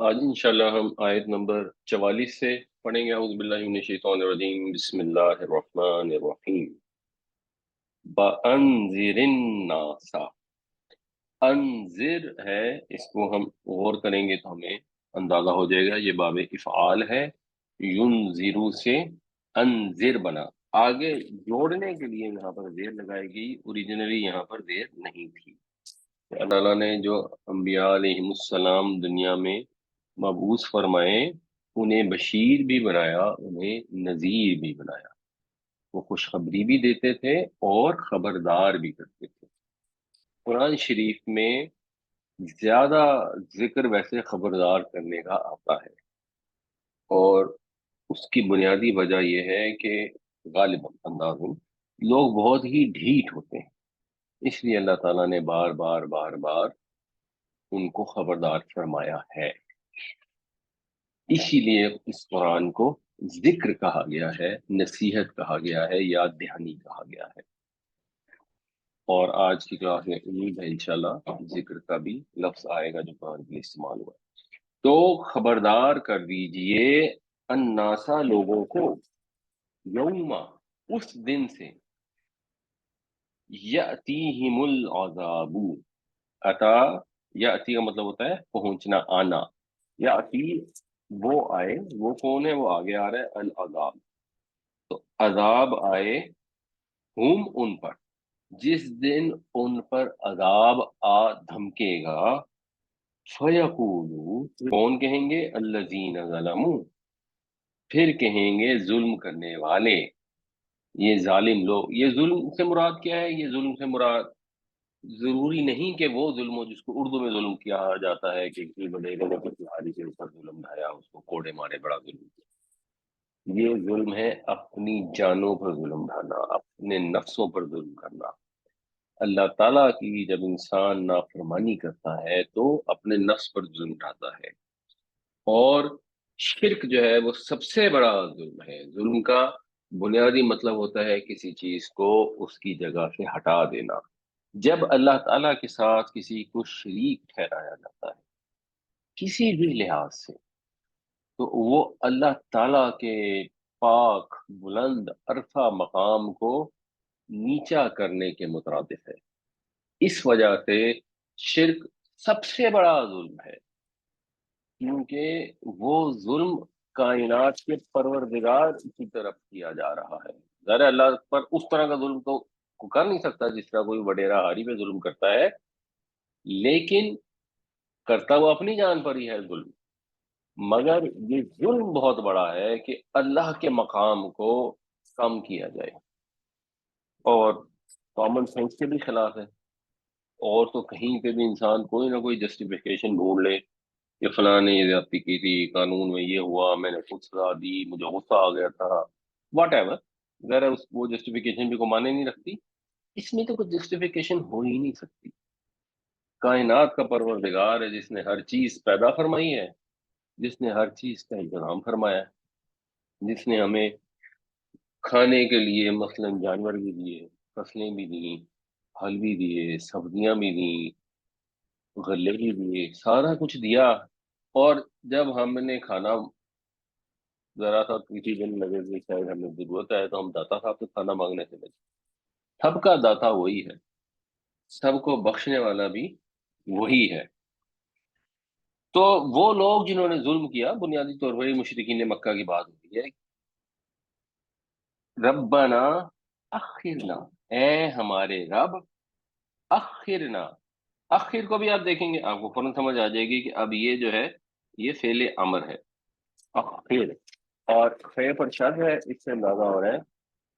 آج انشاءاللہ ہم آیت نمبر 44 سے پڑھیں گے۔ اعوذ باللہ من الشیطان الرجیم، بسم اللہ الرحمن الرحیم۔ بَأَنذِرِ النَّاسَ، انذر ہے، اس کو ہم غور کریں گے تو ہمیں اندازہ ہو جائے گا یہ باب افعال ہے۔ ینذرو سے انذر بنا، آگے جوڑنے کے لیے یہاں پر زیر لگائی گئی، اوریجنلی یہاں پر زیر نہیں تھی۔ اللہ تعالیٰ نے جو انبیاء علیہم السلام دنیا میں مبعوث فرمائے، انہیں بشیر بھی بنایا، انہیں نذیر بھی بنایا۔ وہ خوشخبری بھی دیتے تھے اور خبردار بھی کرتے تھے۔ قرآن شریف میں زیادہ ذکر ویسے خبردار کرنے کا آتا ہے، اور اس کی بنیادی وجہ یہ ہے کہ غالباً اندازوں لوگ بہت ہی ڈھیٹ ہوتے ہیں، اس لیے اللہ تعالیٰ نے بار بار بار بار ان کو خبردار فرمایا ہے۔ اسی لیے اس قرآن کو ذکر کہا گیا ہے، نصیحت کہا گیا ہے، یاد دہانی کہا گیا ہے۔ اور آج کی کلاس میں امید ہے انشاءاللہ ذکر کا بھی لفظ آئے گا جو قرآن کے لیے استعمال ہوا ہے۔ تو خبردار کر دیجئے الناسا لوگوں کو، یوما اس دن سے، یأتیہم العذاب، عطا یأتی کا مطلب ہوتا ہے پہنچنا، آنا، یأتی وہ آئے، وہ کون ہے؟ وہ آگے آ رہا ہے، العذاب، تو عذاب آئے، ہم ان پر، جس دن ان پر عذاب آ دھمکے گا، فیقولو کون کہیں گے؟ الذین ظلموا، پھر کہیں گے ظلم کرنے والے، یہ ظالم لوگ۔ یہ ظلم سے مراد کیا ہے؟ یہ ظلم سے مراد ضروری نہیں کہ وہ ظلم ہو جس کو اردو میں ظلم کیا جاتا ہے کہ کسی وڈیرے نے کسی حاجی کے اوپر ظلم ڈھایا، اس کو کوڑے مارے، بڑا ظلم کیا۔ یہ ظلم ہے اپنی جانوں پر ظلم ڈھانا، اپنے نفسوں پر ظلم کرنا۔ اللہ تعالیٰ کی جب انسان نافرمانی کرتا ہے تو اپنے نفس پر ظلم ڈھاتا ہے، اور شرک جو ہے وہ سب سے بڑا ظلم ہے۔ ظلم کا بنیادی مطلب ہوتا ہے کسی چیز کو اس کی جگہ سے ہٹا دینا۔ جب اللہ تعالیٰ کے ساتھ کسی کو شریک ٹھہرایا جاتا ہے کسی بھی لحاظ سے، تو وہ اللہ تعالیٰ کے پاک بلند عرفہ مقام کو نیچا کرنے کے مترادف ہے۔ اس وجہ سے شرک سب سے بڑا ظلم ہے، کیونکہ وہ ظلم کائنات کے پروردگار کی طرف کیا جا رہا ہے۔ ظاہر ہے اللہ پر اس طرح کا ظلم تو کر نہیں سکتا جس طرح کوئی وڈیرا ہاری پہ ظلم کرتا ہے، لیکن کرتا وہ اپنی جان پر ہی ہے ظلم۔ مگر یہ ظلم بہت بڑا ہے کہ اللہ کے مقام کو کم کیا جائے، اور کامن سینس کے بھی خلاف ہے۔ اور تو کہیں پہ بھی انسان کوئی نہ کوئی جسٹیفیکیشن ڈھونڈ لے کہ فلاں نے یہ زیادتی کی تھی، قانون میں یہ ہوا، میں نے خود سزا دی، مجھے غصہ آ گیا تھا، واٹ ایور، ذرا وہ جسٹیفیکیشن بھی کو مانے نہیں رکھتی۔ اس میں تو کوئی جسٹیفیکیشن ہو ہی نہیں سکتی۔ کائنات کا پروردگار ہے جس نے ہر چیز پیدا فرمائی ہے، جس نے ہر چیز کا انتظام فرمایا ہے، جس نے ہمیں کھانے کے لیے مثلا جانور بھی دیے، فصلیں بھی دیں، پھل بھی دیے، سبزیاں بھی دیں، غلے بھی دیے، سارا کچھ دیا۔ اور جب ہم نے کھانا ذرا سا کسی دن لگے کہ شاید ہمیں ضرورت ہے تو ہم داتا صاحب سے کھانا مانگنے سے لگے۔ سب کا داتا وہی ہے، سب کو بخشنے والا بھی وہی ہے۔ تو وہ لوگ جنہوں نے ظلم کیا، بنیادی طور پر مشرکین مکہ کی بات ہوتی ہے، ربنا اخرنا، اے ہمارے رب، اخرنا، اخر کو بھی آپ دیکھیں گے آپ کو فوراً سمجھ آ جائے گی کہ اب یہ جو ہے یہ فعل امر ہے، اخر، اور فے پر شد ہے، اس سے اندازہ ہو رہا ہے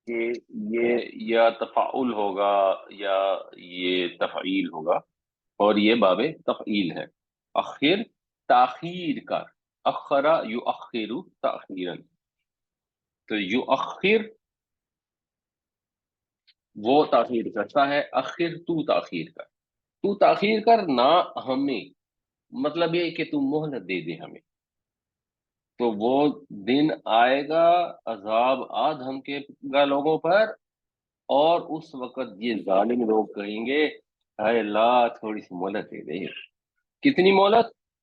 کہ یہ یا تفاعل ہوگا یا یہ تفعیل ہوگا، اور یہ باب تفعیل ہے۔ اخر تاخیر کر، اخرا یؤخر تاخیرا، تو یؤخر وہ تاخیر کرتا ہے، اخر تو تاخیر کر، تو تاخیر کر نہ ہمیں، مطلب یہ کہ تو مہلت دے دے ہمیں۔ تو وہ دن آئے گا، عذاب آ دھمکے گا لوگوں پر، اور اس وقت یہ ظالم لوگ کہیں گے اے اللہ تھوڑی سی مہلت دے دے۔ کتنی مہلت؟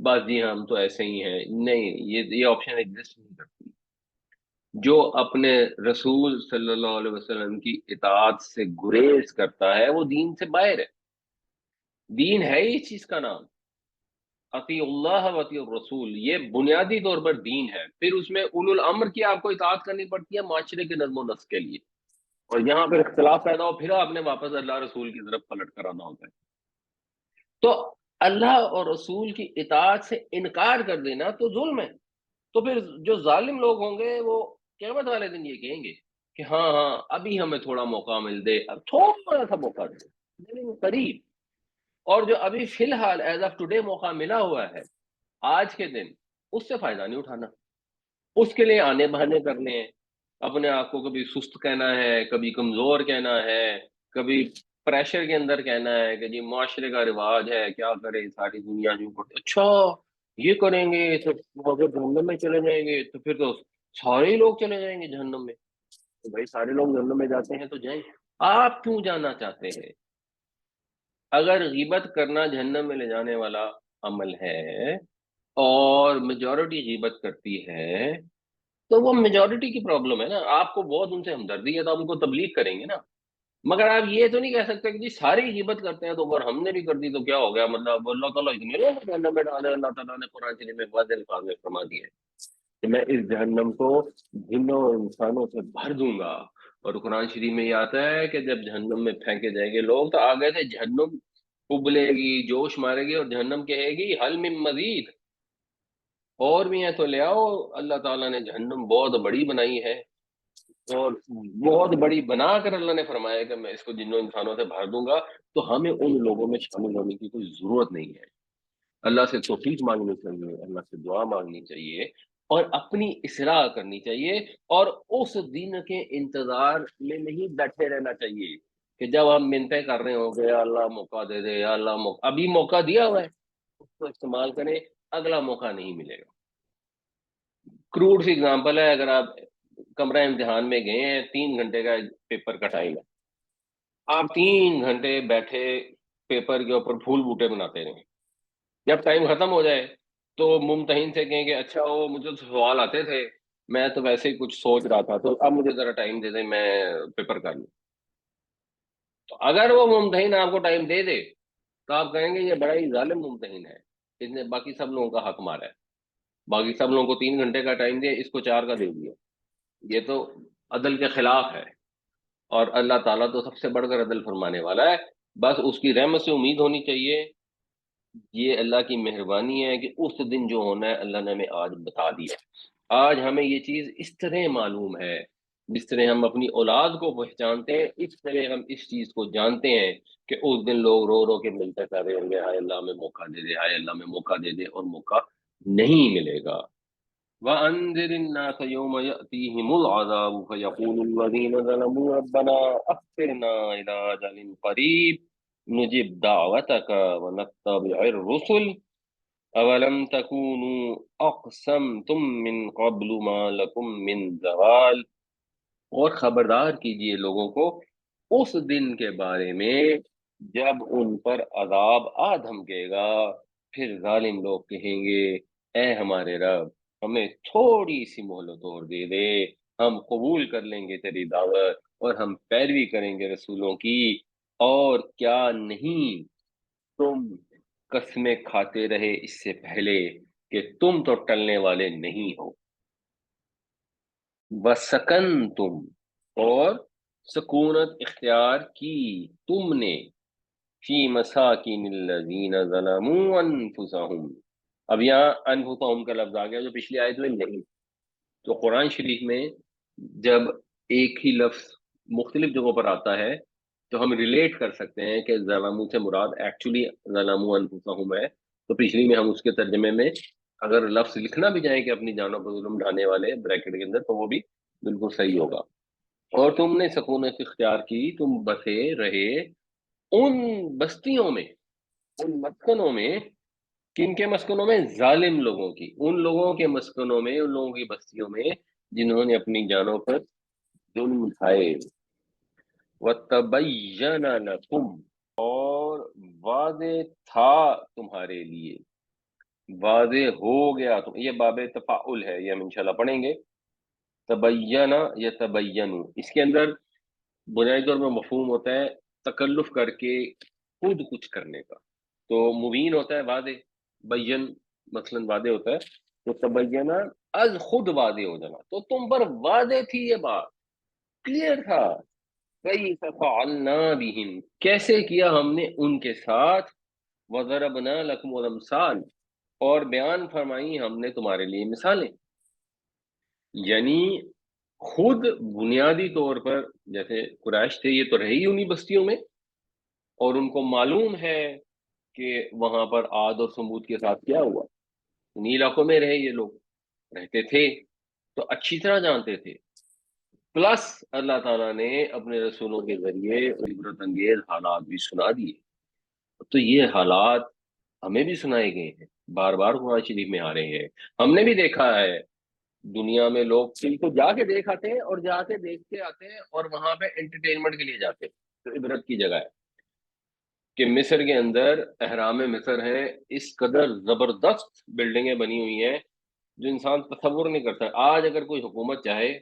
بس جی ہم تو ایسے ہی ہیں، نہیں، یہ آپشن ایگزسٹ نہیں کرتی۔ جو اپنے رسول صلی اللہ علیہ وسلم کی اطاعت سے گریز کرتا ہے وہ دین سے باہر ہے۔ دین ہے ہی اس چیز کا نام اطیع اللہ و اطیع الرسول، یہ بنیادی طور پر دین ہے۔ پھر اس میں اولو الامر کی آپ کو اطاعت کرنی پڑتی ہے معاشرے کے نظم و نسق کے لیے، اور یہاں پھر اختلاف پیدا ہو پھر آپ نے واپس اللہ رسول کی طرف پلٹ کر آنا ہوتا ہے۔ تو اللہ اور رسول کی اطاعت سے انکار کر دینا تو ظلم ہے۔ تو پھر جو ظالم لوگ ہوں گے وہ قیامت والے دن یہ کہیں گے کہ ہاں ہاں ابھی ہمیں تھوڑا موقع مل دے، اب تھوڑا سا موقع دے، لیکن قریب۔ اور جو ابھی فی الحال ایز آف ٹوڈے موقع ملا ہوا ہے آج کے دن، اس سے فائدہ نہیں اٹھانا، اس کے لیے آنے بہانے کرنے ہیں، اپنے آپ کو کبھی سست کہنا ہے، کبھی کمزور کہنا ہے، کبھی پریشر کے اندر کہنا ہے کہ جی معاشرے کا رواج ہے کیا کرے ساری دنیا جو کرتے، اچھا یہ کریں گے تو اگر جہنم میں چلے جائیں گے تو پھر تو سارے ہی لوگ چلے جائیں گے جہنم میں۔ تو بھائی سارے لوگ جہنم میں جاتے ہیں تو جائیں، آپ کیوں جانا چاہتے ہیں؟ اگر غیبت کرنا جہنم میں لے جانے والا عمل ہے اور میجورٹی غیبت کرتی ہے تو وہ میجورٹی کی پرابلم ہے نا، آپ کو بہت ان سے ہمدردی ہے تو آپ ان کو تبلیغ کریں گے نا۔ مگر آپ یہ تو نہیں کہہ سکتے کہ جی ساری غیبت کرتے ہیں تو اگر ہم نے بھی کر دی تو کیا ہو گیا، مطلب اللہ تعالیٰ اتنے لوگوں کو جہنم میں ڈالے۔ اللہ تعالیٰ نے قرآن شریف میں واضح الفاظ میں فرما دیا ہے کہ میں اس جہنم کو جنوں اور انسانوں سے بھر دوں گا۔ اور قرآن شریف میں یہ آتا ہے کہ جب جہنم میں پھینکے جائیں گے لوگ تو آگے سے جہنم ابلے گی، جوش مارے گی، اور جہنم کہے گی حل من مزید، اور بھی ہیں تو لے آؤ۔ اللہ تعالیٰ نے جہنم بہت بڑی بنائی ہے، اور بہت بڑی بنا کر اللہ نے فرمایا کہ میں اس کو جنوں انسانوں سے بھر دوں گا۔ تو ہمیں ان لوگوں میں شامل ہونے کی کوئی ضرورت نہیں ہے۔ اللہ سے توفیق مانگنی چاہیے، اللہ سے دعا مانگنی چاہیے، اور اپنی اصلاح کرنی چاہیے، اور اس دن کے انتظار میں نہیں بیٹھے رہنا چاہیے کہ جب ہم منتیں کر رہے ہوں گے یا اللہ موقع دے دے، یا اللہ موقع، ابھی موقع دیا ہوا ہے اس کو استعمال کریں، اگلا موقع نہیں ملے گا۔ کروڈ سی اگزامپل ہے، اگر آپ کمرہ امتحان میں گئے ہیں، 3 گھنٹے کا پیپر کا ٹائم ہے، آپ 3 گھنٹے بیٹھے پیپر کے اوپر پھول بوٹے بناتے رہیں، جب ٹائم ختم ہو جائے تو ممتحن سے کہیں گے اچھا وہ مجھے تو سوال آتے تھے، میں تو ویسے ہی کچھ سوچ رہا تھا، تو اب مجھے ذرا ٹائم دے دیں میں پیپر کر لوں۔ تو اگر وہ ممتحن آپ کو ٹائم دے دے تو آپ کہیں گے یہ بڑا ہی ظالم ممتحن ہے، اس نے باقی سب لوگوں کا حق مارا ہے، باقی سب لوگوں کو 3 گھنٹے کا ٹائم دیا، اس کو 4 کا دے دیا، یہ تو عدل کے خلاف ہے۔ اور اللہ تعالیٰ تو سب سے بڑھ کر عدل فرمانے والا ہے، بس اس کی رحمت سے امید ہونی چاہیے۔ یہ اللہ کی مہربانی ہے کہ اس دن جو ہونا ہے اللہ نے ہمیں آج بتا دیا۔ آج ہمیں یہ چیز اس طرح معلوم ہے، جس طرح ہم اپنی اولاد کو پہچانتے ہیں اس طرح ہم اس چیز کو جانتے ہیں کہ اس دن لوگ رو رو کے ملتے کر رہے ہوں گے ہائے اللہ ہمیں موقع دے دے، ہائے اللہ ہمیں موقع دے دے، اور موقع نہیں ملے گا۔ وَأَنذِرِ النَّاسَ يَوْمَ يَأْتِيهِمُ الْعَذَابُ فَيَقُولُ الَّذِينَ ظَلَمُوا رَبَّنَا أَخِّرْنَا إِلَىٰ أَجَلٍ قَرِيبٍ نُجِبْ دَعْوَتَكَ وَنَتَّبِعِ الرُّسُلَ أَوَلَمْ تَكُونُوا أَقْسَمْتُم مِّن قَبْلُ مَا لَكُم مِّن زَوَالٍ۔ اور خبردار کیجئے لوگوں کو اس دن کے بارے میں جب ان پر عذاب آ دھمکے گا، پھر ظالم لوگ کہیں گے اے ہمارے رب ہمیں تھوڑی سی مہلت اور دے دے، ہم قبول کر لیں گے تیری دعوت اور ہم پیروی کریں گے رسولوں کی، اور کیا نہیں تم قسمیں کھاتے رہے اس سے پہلے کہ تم تو ٹلنے والے نہیں ہو۔ وسکن تم، اور سکونت اختیار کی تم نے، فی مساکن الذین ظلموا انفسہم۔ اب یہاں انفسہم کا لفظ آ گیا جو پچھلی آیت میں نہیں۔ تو قرآن شریف میں جب ایک ہی لفظ مختلف جگہوں پر آتا ہے تو ہم ریلیٹ کر سکتے ہیں کہ ظلموا سے مراد ایکچولی ظلموا انفسہم ہے، تو پچھلی میں ہم اس کے ترجمے میں اگر لفظ لکھنا بھی جائیں کہ اپنی جانوں پر ظلم ڈھانے والے بریکٹ کے اندر، تو وہ بھی بالکل صحیح ہوگا۔ اور تم نے سکونت اختیار کی، تم بسے رہے ان بستیوں میں، ان مسکنوں میں، کن کے مسکنوں میں؟ ظالم لوگوں کی، ان لوگوں کے مسکنوں میں، ان لوگوں کی بستیوں میں جنہوں نے اپنی جانوں پر ظلم اٹھائے۔ وَتَبَيَّنَ لَكُمْ، اور واضح تھا تمہارے لیے، واضح ہو گیا تو یہ باب تفاعل ہے، یہ ہم انشاءاللہ پڑھیں گے. تبینہ یا تبین، اس کے اندر بنیادی طور پر مفہوم ہوتا ہے تکلف کر کے خود کچھ کرنے کا. تو مبین ہوتا ہے واضح، بین مثلا واضح ہوتا ہے. تو تبینہ از خود واضح ہو جانا، تو تم پر واضح تھی یہ بات، کلیئر تھا. کیف فعلنا بہم، کیسے کیا ہم نے ان کے ساتھ. وضربنا لکم الامثال، اور بیان فرمائی ہم نے تمہارے لیے مثالیں. یعنی خود بنیادی طور پر جیسے قریش تھے، یہ تو رہے ہی انہی بستیوں میں، اور ان کو معلوم ہے کہ وہاں پر عاد اور سمود کے ساتھ کیا ہوا. انہی علاقوں میں رہے یہ لوگ، رہتے تھے، تو اچھی طرح جانتے تھے. پلس اللہ تعالیٰ نے اپنے رسولوں کے ذریعے عبرت انگیز حالات بھی سنا دیے. تو یہ حالات ہمیں بھی سنائے گئے ہیں، بار بار قرآن شریف میں آ رہے ہیں. ہم نے بھی دیکھا ہے دنیا میں لوگ فلم کو جا کے دیکھ آتے ہیں، اور جا کے دیکھ کے آتے ہیں، اور وہاں پہ انٹرٹینمنٹ کے لیے جاتے ہیں. تو عبرت کی جگہ ہے کہ مصر کے اندر احرام مصر ہے، اس قدر زبردست بلڈنگیں بنی ہوئی ہیں جو انسان تصور نہیں کرتا. آج اگر کوئی حکومت چاہے،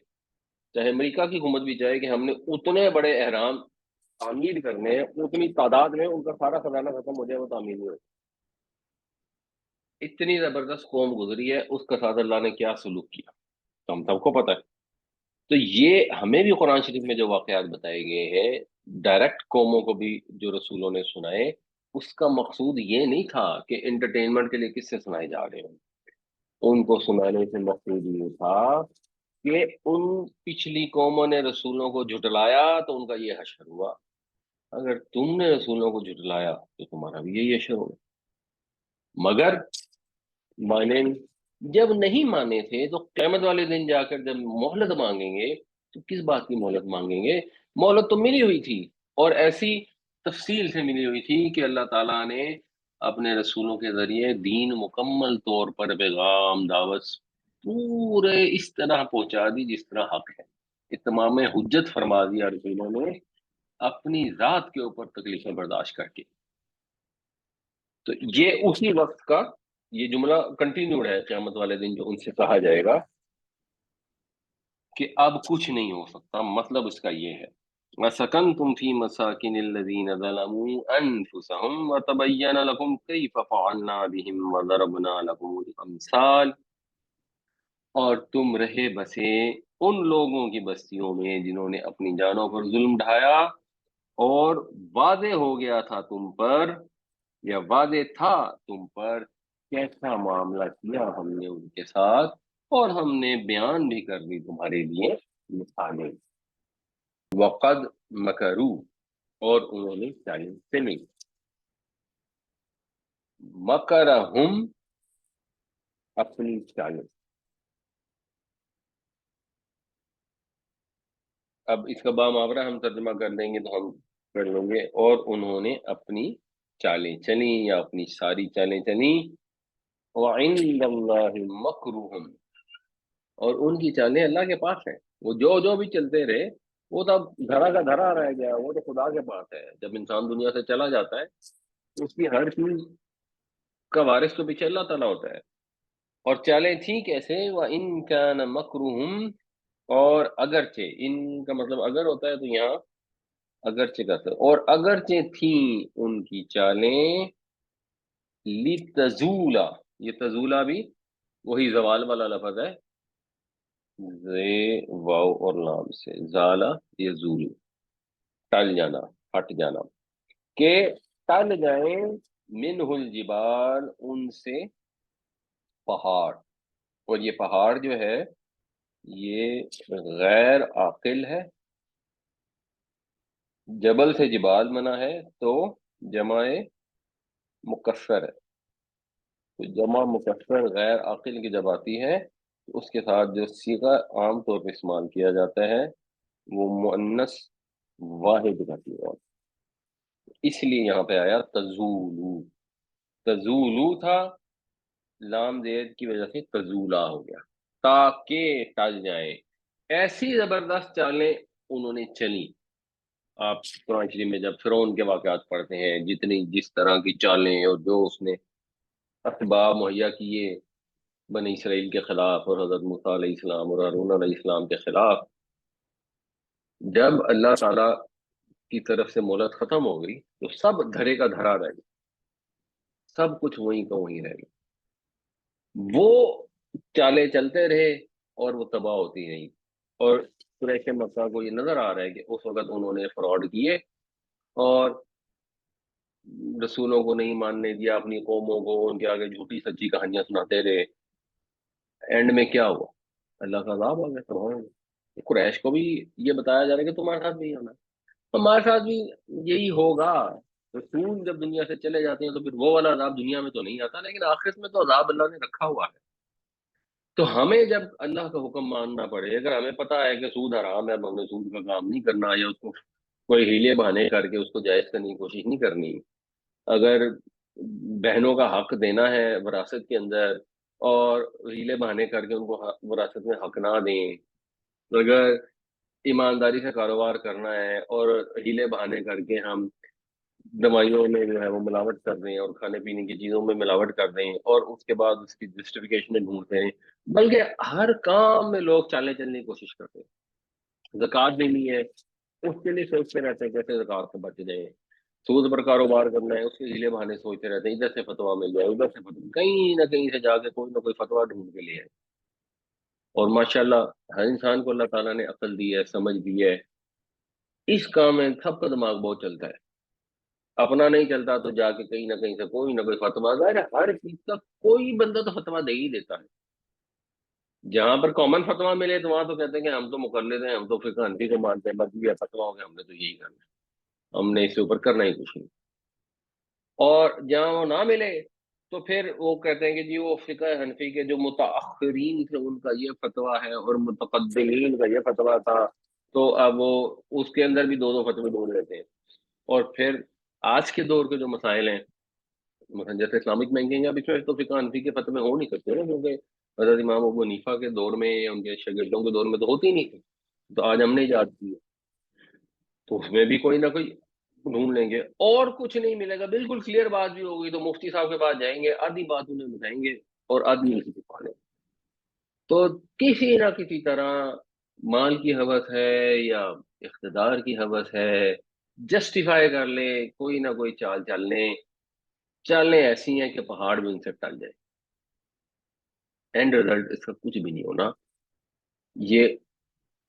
چاہے امریکہ کی حکومت بھی چاہے کہ ہم نے اتنے بڑے احرام تعمیر کرنے ہیں، اتنی تعداد میں ان کا سارا خزانہ ختم ہو جائے، وہ تعمیر نہیں ہوتی. اتنی زبردست قوم گزری ہے، اس کے ساتھ اللہ نے کیا سلوک کیا تو ہم سب کو پتہ ہے. تو یہ ہمیں بھی قرآن شریف میں جو واقعات بتائے گئے ہیں، ڈائریکٹ قوموں کو بھی جو رسولوں نے سنائے، اس کا مقصود یہ نہیں تھا کہ انٹرٹینمنٹ کے لیے کس سے سنائے جا رہے ہیں. ان کو سنانے سے مقصود یہ تھا کہ ان پچھلی قوموں نے رسولوں کو جھٹلایا تو ان کا یہ حشر ہوا. اگر تم نے رسولوں کو جھٹلایا تو تمہارا بھی یہی حشر ہوگا. مگر مانے نہیں. جب نہیں مانے تھے تو قیامت والے دن جا کر جب مہلت مانگیں گے تو کس بات کی مہلت مانگیں گے؟ مہلت تو ملی ہوئی تھی، اور ایسی تفصیل سے ملی ہوئی تھی کہ اللہ تعالیٰ نے اپنے رسولوں کے ذریعے دین مکمل طور پر پیغام دعوت پورے اس طرح پہنچا دی جس طرح حق ہے. اتمام حجت فرما دیا رسولوں نے اپنی ذات کے اوپر تکلیفیں برداشت کر کے. تو یہ اسی وقت کا یہ جملہ کنٹینیوڈ ہے قیامت والے دن جو ان سے کہا جائے گا کہ اب کچھ نہیں ہو سکتا. مطلب اس کا یہ ہے وَسَكَنْتُمْ فِي مَسَاكِنِ الَّذِينَ ظَلَمُوا أَنفُسَهُمْ وَتَبَيَّنَ لَكُمْ كَيْفَ فَعَلْنَا بِهِمْ وَضَرَبْنَا لَكُمُ الْأَمْثَالَ، اور تم رہے بسے ان لوگوں کی بستیوں میں جنہوں نے اپنی جانوں پر ظلم ڈھایا، اور واضح ہو گیا تھا تم پر، یا واضح تھا تم پر کیسا معاملہ کیا ہم نے ان کے ساتھ، اور ہم نے بیان بھی کر دی تمہارے لیے مثالیں. وقد مکرو، اور انہوں نے چالیں چلی. مکرہم، اپنی چالیں. اب اس کا با محاورہ ہم ترجمہ کر دیں گے تو ہم کر لیں گے، اور انہوں نے اپنی چالیں چلیں یا اپنی ساری چالیں چلیں. وعند اللہ مکرہم، اور ان کی چالیں اللہ کے پاس ہیں. وہ جو جو بھی چلتے رہے وہ تو اب دھرا کا دھرا رہ گیا، وہ تو خدا کے پاس ہے. جب انسان دنیا سے چلا جاتا ہے تو اس کی ہر چیز کا وارث تو پیچھے اللہ تعالیٰ ہوتا ہے. اور چالیں تھیں کیسے؟ وَإِن كَانَ مَكْرُهُمْ، اور اگرچہ، ان کا مطلب اگر ہوتا ہے تو یہاں اگرچہ کہتا ہے، اور اگرچہ تھیں ان کی چالیں لِتَزُولَ، یہ تزولا بھی وہی زوال والا لفظ ہے، زے واو اور لام سے، زالا یزول، ٹل جانا، ہٹ جانا. کہ ٹل جائیں منہ الجبال، ان سے پہاڑ. اور یہ پہاڑ جو ہے یہ غیر عاقل ہے. جبل سے جبال بنا ہے تو جمع مکسر ہے. تو جمع مکسر غیر عاقل کی جب آتی ہے تو اس کے ساتھ جو صیغہ عام طور پہ استعمال کیا جاتا ہے وہ مؤنث واحد کا صیغہ. اس لیے یہاں پہ آیا تزولو. تزولو تھا، لام زید کی وجہ سے تزولا ہو گیا، تاکہ ٹل جائیں. ایسی زبردست چالیں انہوں نے چلی. آپ قرآن شریف میں جب فرعون کے واقعات پڑھتے ہیں، جتنی جس طرح کی چالیں اور جو اس نے اسباب مہیا کیے بنی اسرائیل کے خلاف اور حضرت موسیٰ علیہ السلام اور ہارون علیہ السلام کے خلاف، جب اللہ تعالیٰ کی طرف سے مہلت ختم ہو گئی تو سب دھرے کا دھرا رہ گیا، سب کچھ وہیں کا وہیں رہ گیا، وہ چالیں چلتے رہے اور وہ تباہ ہوتی رہی۔ اور قریش مکہ کو یہ نظر آ رہا ہے کہ اس وقت انہوں نے فراڈ کیے اور رسولوں کو نہیں ماننے دیا، اپنی قوموں کو ان کے آگے جھوٹی سچی کہانیاں سناتے رہے۔ اینڈ میں کیا ہوا؟ اللہ کا عذاب آ گیا سبحان اللہ۔ قریش کو بھی یہ بتایا جا رہا ہے کہ تمہارے ساتھ بھی ہونا ہے، ہمارے ساتھ بھی یہی ہوگا۔ رسول جب دنیا سے چلے جاتے ہیں تو پھر وہ والا عذاب دنیا میں تو نہیں آتا، لیکن آخرت میں تو عذاب اللہ نے رکھا ہوا ہے۔ تو ہمیں جب اللہ کا حکم ماننا پڑے، اگر ہمیں پتا ہے کہ سود حرام ہے، اب ہمیں سود کا کام نہیں کرنا، یا اس کو کوئی ہیلے بہانے کر کے اس کو جائز کرنے کی کوشش نہیں کرنی، اگر بہنوں کا حق دینا ہے وراثت کے اندر اور ہیلے بہانے کر کے ان کو وراثت میں حق نہ دیں، اگر ایمانداری سے کاروبار کرنا ہے اور ہیلے بہانے کر کے ہم دوائیوں میں جو ہے وہ ملاوٹ کر رہے ہیں اور کھانے پینے کی چیزوں میں ملاوٹ کر رہے ہیں اور اس کے بعد اس کی جسٹیفیکیشن ڈھونڈتے ہیں، بلکہ ہر کام میں لوگ چالے چلنے کی کوشش کرتے ہیں۔ زکوٰۃ دینی ہے، اس کے لیے سوچتے رہتے ہیں کیسے زکوٰۃ سے بچ جائیں، سود پر کاروبار کرنا ہے، اس کے ذیلے بہانے سوچتے رہتے ہیں، ادھر سے فتویٰ مل جائے ادھر سے فتویٰ، کہیں نہ کہیں سے جا کے کوئی نہ کوئی فتویٰ ڈھونڈ کے لے آئے۔ اور ماشاءاللہ ہر انسان کو اللہ تعالیٰ نے عقل دی ہے، سمجھ دی ہے، اس کام میں سب کا دماغ بہت چلتا ہے، اپنا نہیں چلتا تو جا کے کہیں نہ کہیں سے کوئی نہ کوئی فتویٰ، ظاہر ہے ہر چیز کا کوئی بندہ تو فتویٰ دے ہی دیتا ہے۔ جہاں پر کامن فتویٰ ملے تو وہاں تو کہتے ہیں کہ ہم تو مقلد ہیں، ہم تو فقہ حنفی کو مانتے ہیں، بس یہ فتویٰ ہو گیا، ہم نے تو یہی کرنا ہے، ہم نے اس سے اوپر کرنا ہی کچھ نہیں۔ اور جہاں وہ نہ ملے تو پھر وہ کہتے ہیں کہ جی وہ فقہ حنفی کے جو متاخرین تھے ان کا یہ فتویٰ ہے اور متقدمین کا یہ فتویٰ تھا، تو اب وہ اس کے اندر بھی دو دو فتوے ڈھونڈ لیتے ہیں۔ اور پھر آج کے دور کے جو مسائل ہیں، مثلا جیسے اسلامک بینکنگ ہے، اب اس میں تو فقہ حنفی کے فتوے ہو نہیں سکتے نا، کیونکہ حضرت امام ابو حنیفہ کے دور میں یا ان کے شاگردوں کے دور میں تو ہوتی نہیں تھی، تو آج ہم نے ایجاد کی ہے، تو اس میں بھی کوئی نہ کوئی ڈھونڈ لیں گے، اور کچھ نہیں ملے گا، بالکل کلیئر بات بھی ہوگی تو مفتی صاحب کے پاس جائیں گے، آدھی بات انہیں بتائیں گے اور آدھی نہیں کسی پانے۔ تو کسی نہ کسی طرح مال کی ہوس ہے یا اقتدار کی ہوس ہے، جسٹیفائی کر لیں، کوئی نہ کوئی چال چل لیں، چالیں ایسی ہیں کہ پہاڑ بھی ان سے ٹل جائے، اینڈ رزلٹ اس کا کچھ بھی نہیں ہونا۔ یہ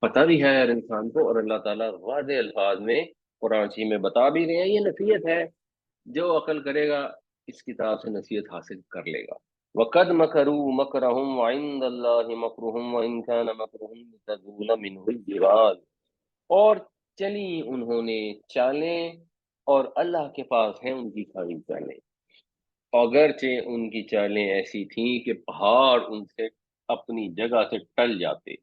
پتہ بھی ہے ہر انسان کو، اور اللہ تعالیٰ واضح الفاظ میں قرآن شریف میں بتا بھی رہے ہیں، یہ نصیحت ہے، جو عقل کرے گا اس کتاب سے نصیحت حاصل کر لے گا۔ وَقَدْ مَكَرُوا مَكْرَهُمْ وَعِندَ اللَّهِ مَكْرُهُمْ وَإِنْ كَانَ مَكْرُهُمْ لِتَزُولَ مِنْهُ الْجِبَالُ، اور چلی انہوں نے چالیں اور اللہ کے پاس ہیں ان کی ساری چالیں، اگرچہ ان کی چالیں ایسی تھیں کہ پہاڑ ان سے اپنی جگہ سے ٹل جاتے۔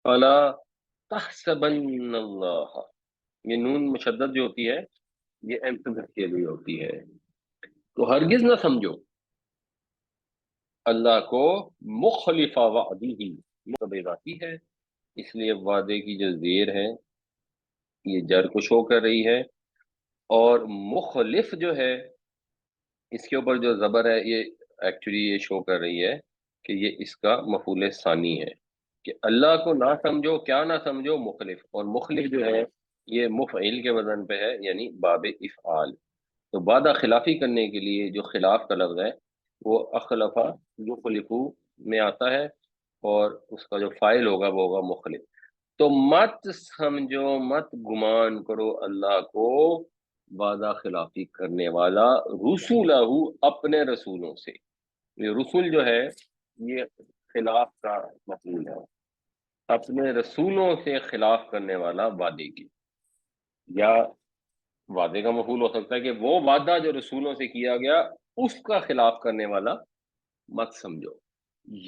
الا تحسبن اللہ، یہ نون مشدد جو ہوتی ہے یہ ایمفسس کے لیے ہوتی ہے، تو ہرگز نہ سمجھو اللہ کو مخلف وعدی ہی، مطلب ذاتی ہے، اس لیے وعدے کی جو زیر ہے یہ جر کو شو کر رہی ہے، اور مخلف جو ہے اس کے اوپر جو زبر ہے یہ ایکچولی یہ شو کر رہی ہے کہ یہ اس کا مفعول ثانی ہے، کہ اللہ کو نہ سمجھو، کیا نہ سمجھو، مخلف، اور مخلف جو ہے یہ مفعول کے وزن پہ ہے، یعنی باب افعال۔ تو وعدہ خلافی کرنے کے لیے جو خلاف کا لفظ ہے وہ اخلفا یخلفو میں آتا ہے، اور اس کا جو فاعل ہوگا وہ ہوگا مخلف۔ تو مت سمجھو، مت گمان کرو اللہ کو وعدہ خلافی کرنے والا، رسولہ، اپنے رسولوں سے۔ یہ رسول جو ہے یہ خلاف کا مفعول ہے، اپنے رسولوں سے خلاف کرنے والا وعدے کی، یا وعدے کا مفعول ہو سکتا ہے کہ وہ وعدہ جو رسولوں سے کیا گیا اس کا خلاف کرنے والا مت سمجھو۔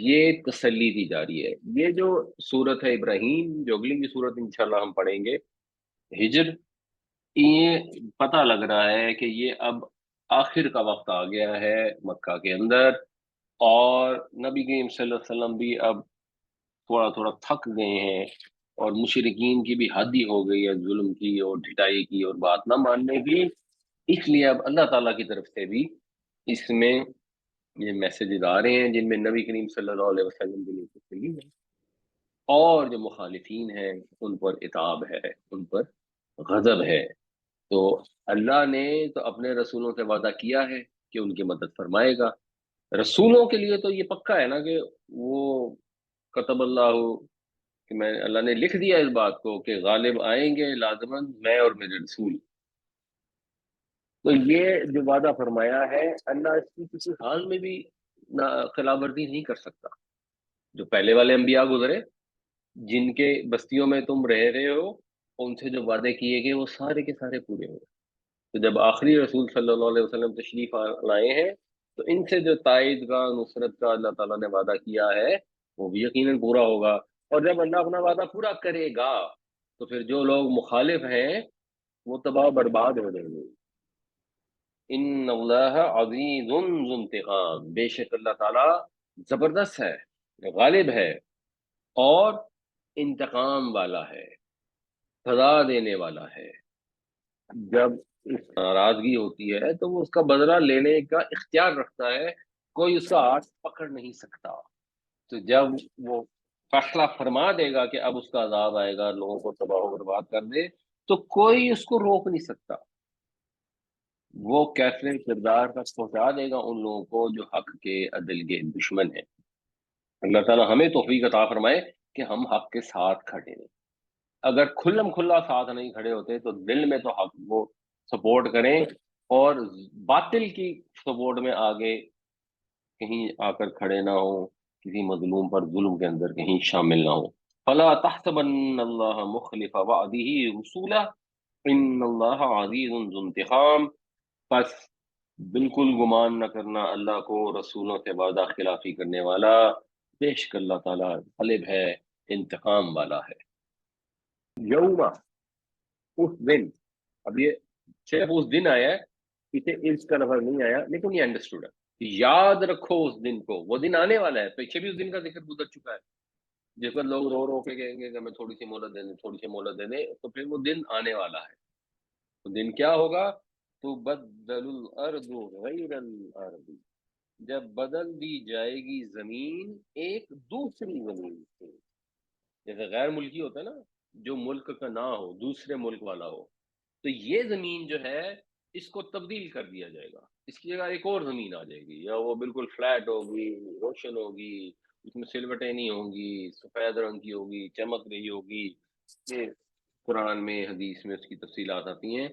یہ تسلی دی جا رہی ہے۔ یہ جو صورت ہے ابراہیم، جو اگلی کی صورت انشاءاللہ ہم پڑھیں گے، ہجر، یہ پتہ لگ رہا ہے کہ یہ اب آخر کا وقت آ گیا ہے مکہ کے اندر، اور نبی کریم صلی اللہ علیہ وسلم بھی اب تھوڑا تھوڑا تھک گئے ہیں، اور مشرکین کی بھی حد ہی ہو گئی ہے ظلم کی اور ڈھٹائی کی اور بات نہ ماننے کی، اس لیے اب اللہ تعالیٰ کی طرف سے بھی اس میں یہ میسیجز آ رہے ہیں جن میں نبی کریم صلی اللہ علیہ وسلم کی تسلی ہے، اور جو مخالفین ہیں ان پر عتاب ہے، ان پر غضب ہے۔ تو اللہ نے تو اپنے رسولوں سے وعدہ کیا ہے کہ ان کی مدد فرمائے گا، رسولوں کے لیے تو یہ پکا ہے نا کہ وہ کتب اللہ، کہ میں اللہ نے لکھ دیا اس بات کو کہ غالب آئیں گے لازماً میں اور میرے رسول۔ تو یہ جو وعدہ فرمایا ہے اللہ اس کی کسی حال میں بھی خلاف ورزی نہیں کر سکتا۔ جو پہلے والے انبیاء گزرے جن کے بستیوں میں تم رہ رہے ہو، ان سے جو وعدے کیے گئے وہ سارے کے سارے پورے ہوئے۔ تو جب آخری رسول صلی اللہ علیہ وسلم تشریف لائے ہیں تو ان سے جو تائید کا، نصرت کا اللہ تعالیٰ نے وعدہ کیا ہے وہ بھی یقیناً پورا ہوگا۔ اور جب اللہ اپنا وعدہ پورا کرے گا تو پھر جو لوگ مخالف ہیں وہ تباہ و برباد ہو جائیں گے۔ ان اللہ عزیز ذو انتقام، بے شک اللہ تعالیٰ زبردست ہے، غالب ہے، اور انتقام والا ہے، سزا دینے والا ہے۔ جب اس ناراضگی ہوتی ہے تو وہ اس کا بدلہ لینے کا اختیار رکھتا ہے، کوئی اس کا ہاتھ پکڑ نہیں سکتا۔ تو جب وہ فیصلہ فرما دے گا کہ اب اس کا عذاب آئے گا، لوگوں کو تباہ و برباد کر دے، تو کوئی اس کو روک نہیں سکتا۔ وہ کیسے کردار تک پہنچا دے گا ان لوگوں کو جو حق کے، عدل کے دشمن ہیں۔ اللہ تعالیٰ ہمیں توفیق عطا فرمائے کہ ہم حق کے ساتھ کھڑے ہیں۔ اگر کھلم کھلا ساتھ نہیں کھڑے ہوتے تو دل میں تو حق وہ سپورٹ کریں، اور باطل کی سپورٹ میں آگے کہیں آ کر کھڑے نہ ہوں، کسی مظلوم پر ظلم کے اندر کہیں شامل نہ ہوں۔ فلا تحسبن اللہ مخلف وعدہ رسولہ ان اللہ عزیز ذو انتقام، پس بالکل گمان نہ کرنا اللہ کو رسولوں سے وعدہ خلافی کرنے والا، بے شک اللہ تعالیٰ غالب ہے، انتقام والا ہے۔ یوم، اس دن، اب یہ صرف اس دن آیا ہے، اسے اس کا لفظ نہیں آیا، لیکن یہ انڈرسٹوڈ ہے۔ یاد رکھو اس دن کو، وہ دن آنے والا ہے، پیچھے بھی اس دن کا ذکر گزر چکا ہے، جس پر لوگ رو رو کے کہیں گے کہ ہمیں تھوڑی سی مہلت دے دیں، تھوڑی سی مہلت دے دیں، تو پھر وہ دن آنے والا ہے۔ تو دن کیا ہوگا؟ تو بدل الارض غیر الارض، جب بدل دی جائے گی زمین ایک دوسری زمین سے۔ جیسے غیر ملکی ہوتا ہے نا، جو ملک کا نہ ہو، دوسرے ملک والا ہو، تو یہ زمین جو ہے اس کو تبدیل کر دیا جائے گا، اس کی جگہ ایک اور زمین آ جائے گی، یا وہ بالکل فلیٹ ہوگی، روشن ہوگی، اس میں سلوٹیں نہیں ہوں گی، سفید رنگ کی ہوگی، چمک رہی ہوگی۔ یہ قرآن میں، حدیث میں اس کی تفصیلات آتی ہیں،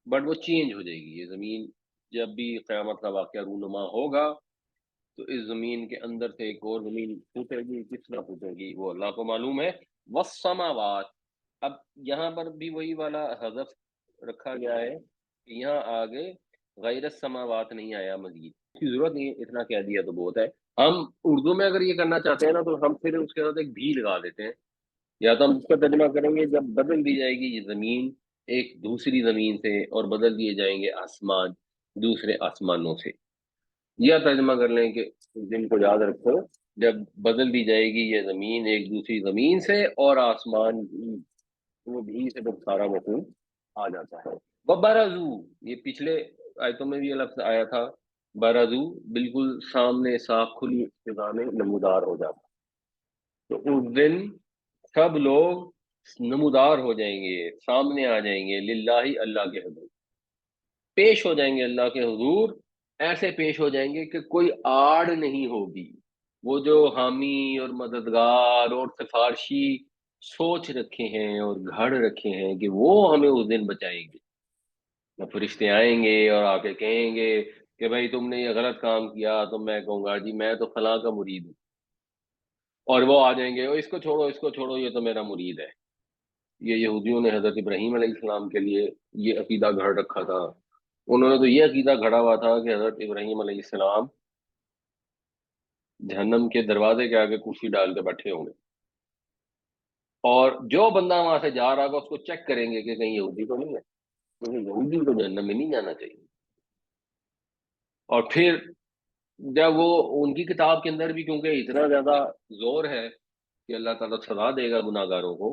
بٹ وہ چینج ہو جائے گی یہ زمین۔ جب بھی قیامت کا واقعہ رونما ہوگا تو اس زمین کے اندر سے ایک اور زمین پھوٹے گی، کس طرح پھوٹے گی وہ اللہ کو معلوم ہے۔ والسماوات، اب یہاں پر بھی وہی والا حذف رکھا گیا ہے کہ یہاں آگے غیر السماوات نہیں آیا، مزید اس کی ضرورت نہیں ہے، اتنا کہہ دیا تو بہت ہے۔ ہم اردو میں اگر یہ کرنا چاہتے ہیں نا تو ہم پھر اس کے ساتھ ایک بھی لگا دیتے ہیں، یا تو ہم اس کا ترجمہ کریں گے جب بدل دی جائے گی یہ زمین ایک دوسری زمین سے، اور بدل دیے جائیں گے آسمان دوسرے آسمانوں سے، یا ترجمہ کر لیں کہ اس دن کو یاد رکھو جب بدل دی جائے گی یہ زمین ایک دوسری زمین سے، اور آسمان بھی، وہ بھی سے بہت سارا مفہوم آ جاتا ہے۔ وبرزو، یہ پچھلے آیتوں میں بھی یہ لفظ آیا تھا، برزو بالکل سامنے صاف کھلی فضا میں نمودار ہو جاتا، تو اس دن سب لوگ نمودار ہو جائیں گے، سامنے آ جائیں گے، للہ اللہ کے حضور پیش ہو جائیں گے، اللہ کے حضور ایسے پیش ہو جائیں گے کہ کوئی آڑ نہیں ہوگی۔ وہ جو حامی اور مددگار اور سفارشی سوچ رکھے ہیں اور گھڑ رکھے ہیں کہ وہ ہمیں اس دن بچائیں گے، وہ فرشتے آئیں گے اور آ کے کہیں گے کہ بھائی تم نے یہ غلط کام کیا، تو میں کہوں گا جی میں تو فلاں کا مرید ہوں، اور وہ آ جائیں گے اس کو چھوڑو، اس کو چھوڑو، یہ تو میرا مرید ہے۔ یہ یہودیوں نے حضرت ابراہیم علیہ السلام کے لیے یہ عقیدہ گھڑ رکھا تھا، انہوں نے تو یہ عقیدہ گھڑا ہوا تھا کہ حضرت ابراہیم علیہ السلام جہنم کے دروازے کے آگے کرسی ڈال کے بیٹھے ہوں گے، اور جو بندہ وہاں سے جا رہا ہوگا اس کو چیک کریں گے کہ کہیں یہودی تو نہیں ہے، کیونکہ یہودی کو جہنم میں نہیں جانا چاہیے۔ اور پھر جب وہ ان کی کتاب کے اندر بھی کیونکہ اتنا زیادہ زور ہے کہ اللہ تعالیٰ سزا دے گا گناہ گاروں کو،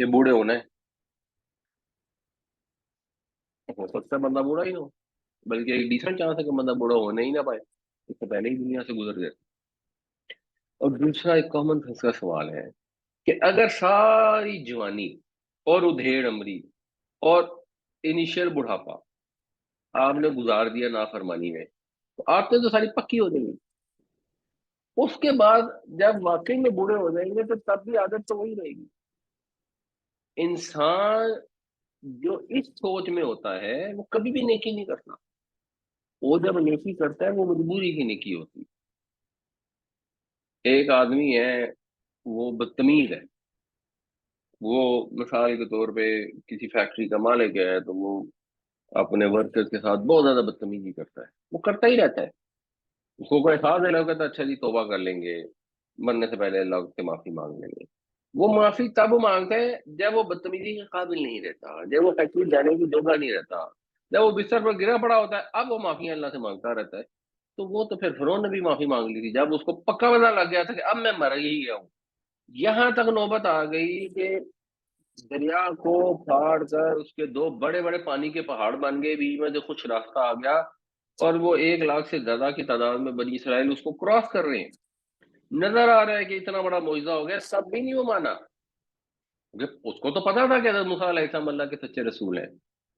کہ بوڑھے ہونا ہے؟ ہو سکتا ہے بندہ بوڑھا ہی نہ ہو، بلکہ ایک ڈیسنٹ چانس ہے کہ بندہ بوڑھا ہونے ہی نہ پائے، اس سے پہلے ہی دنیا سے گزر جائے۔ اور دوسرا ایک کامن سینس کا سوال ہے کہ اگر ساری جوانی اور ادھیڑ امری اور انیشیل بڑھاپا آپ نے گزار دیا نافرمانی میں، تو آپ نے تو ساری پکی ہو جائیں گی۔ اس کے بعد جب واقعی میں بوڑھے ہو جائیں گے تو تب بھی عادت تو وہی رہے گی۔ انسان جو اس سوچ میں ہوتا ہے وہ کبھی بھی نیکی نہیں کرتا، وہ جب نیکی کرتا ہے وہ مجبوری کی نیکی ہوتی ہے۔ ایک آدمی ہے، وہ بدتمیز ہے، وہ مثال کے طور پہ کسی فیکٹری کا مالک ہے تو وہ اپنے ورکرز کے ساتھ بہت زیادہ بدتمیزی کرتا ہے، وہ کرتا ہی رہتا ہے۔ اس کو کوئی احساس ہے، کہتا ہے اچھا جی توبہ کر لیں گے، مرنے سے پہلے اللہ سے معافی مانگ لیں گے۔ وہ معافی تب مانگتا ہے جب وہ بدتمیزی کے قابل نہیں رہتا، جب وہ فیکٹری جانے کی جگہ نہیں رہتا، جب وہ بستر پر گرا پڑا ہوتا ہے، اب وہ معافی اللہ سے مانگتا رہتا ہے۔ تو وہ تو پھر فرعون نے بھی معافی مانگ لی تھی جب اس کو پکا پتا لگ گیا تھا کہ اب میں مر ہی گیا ہوں۔ یہاں تک نوبت آ گئی کہ دریا کو پھاڑ کر اس کے دو بڑے بڑے پانی کے پہاڑ بن گئے، بیچ میں جو کچھ راستہ آ گیا، اور وہ 1 لاکھ سے زیادہ کی تعداد میں بنی اسرائیل اس کو کراس کر رہے ہیں۔ نظر آ رہا ہے کہ اتنا بڑا معجزہ ہو گیا، سب بھی نہیں وہ مانا۔ اس کو تو پتا تھا کہ حضرت موسیٰ علیہ السلام اللہ کے سچے رسول ہیں،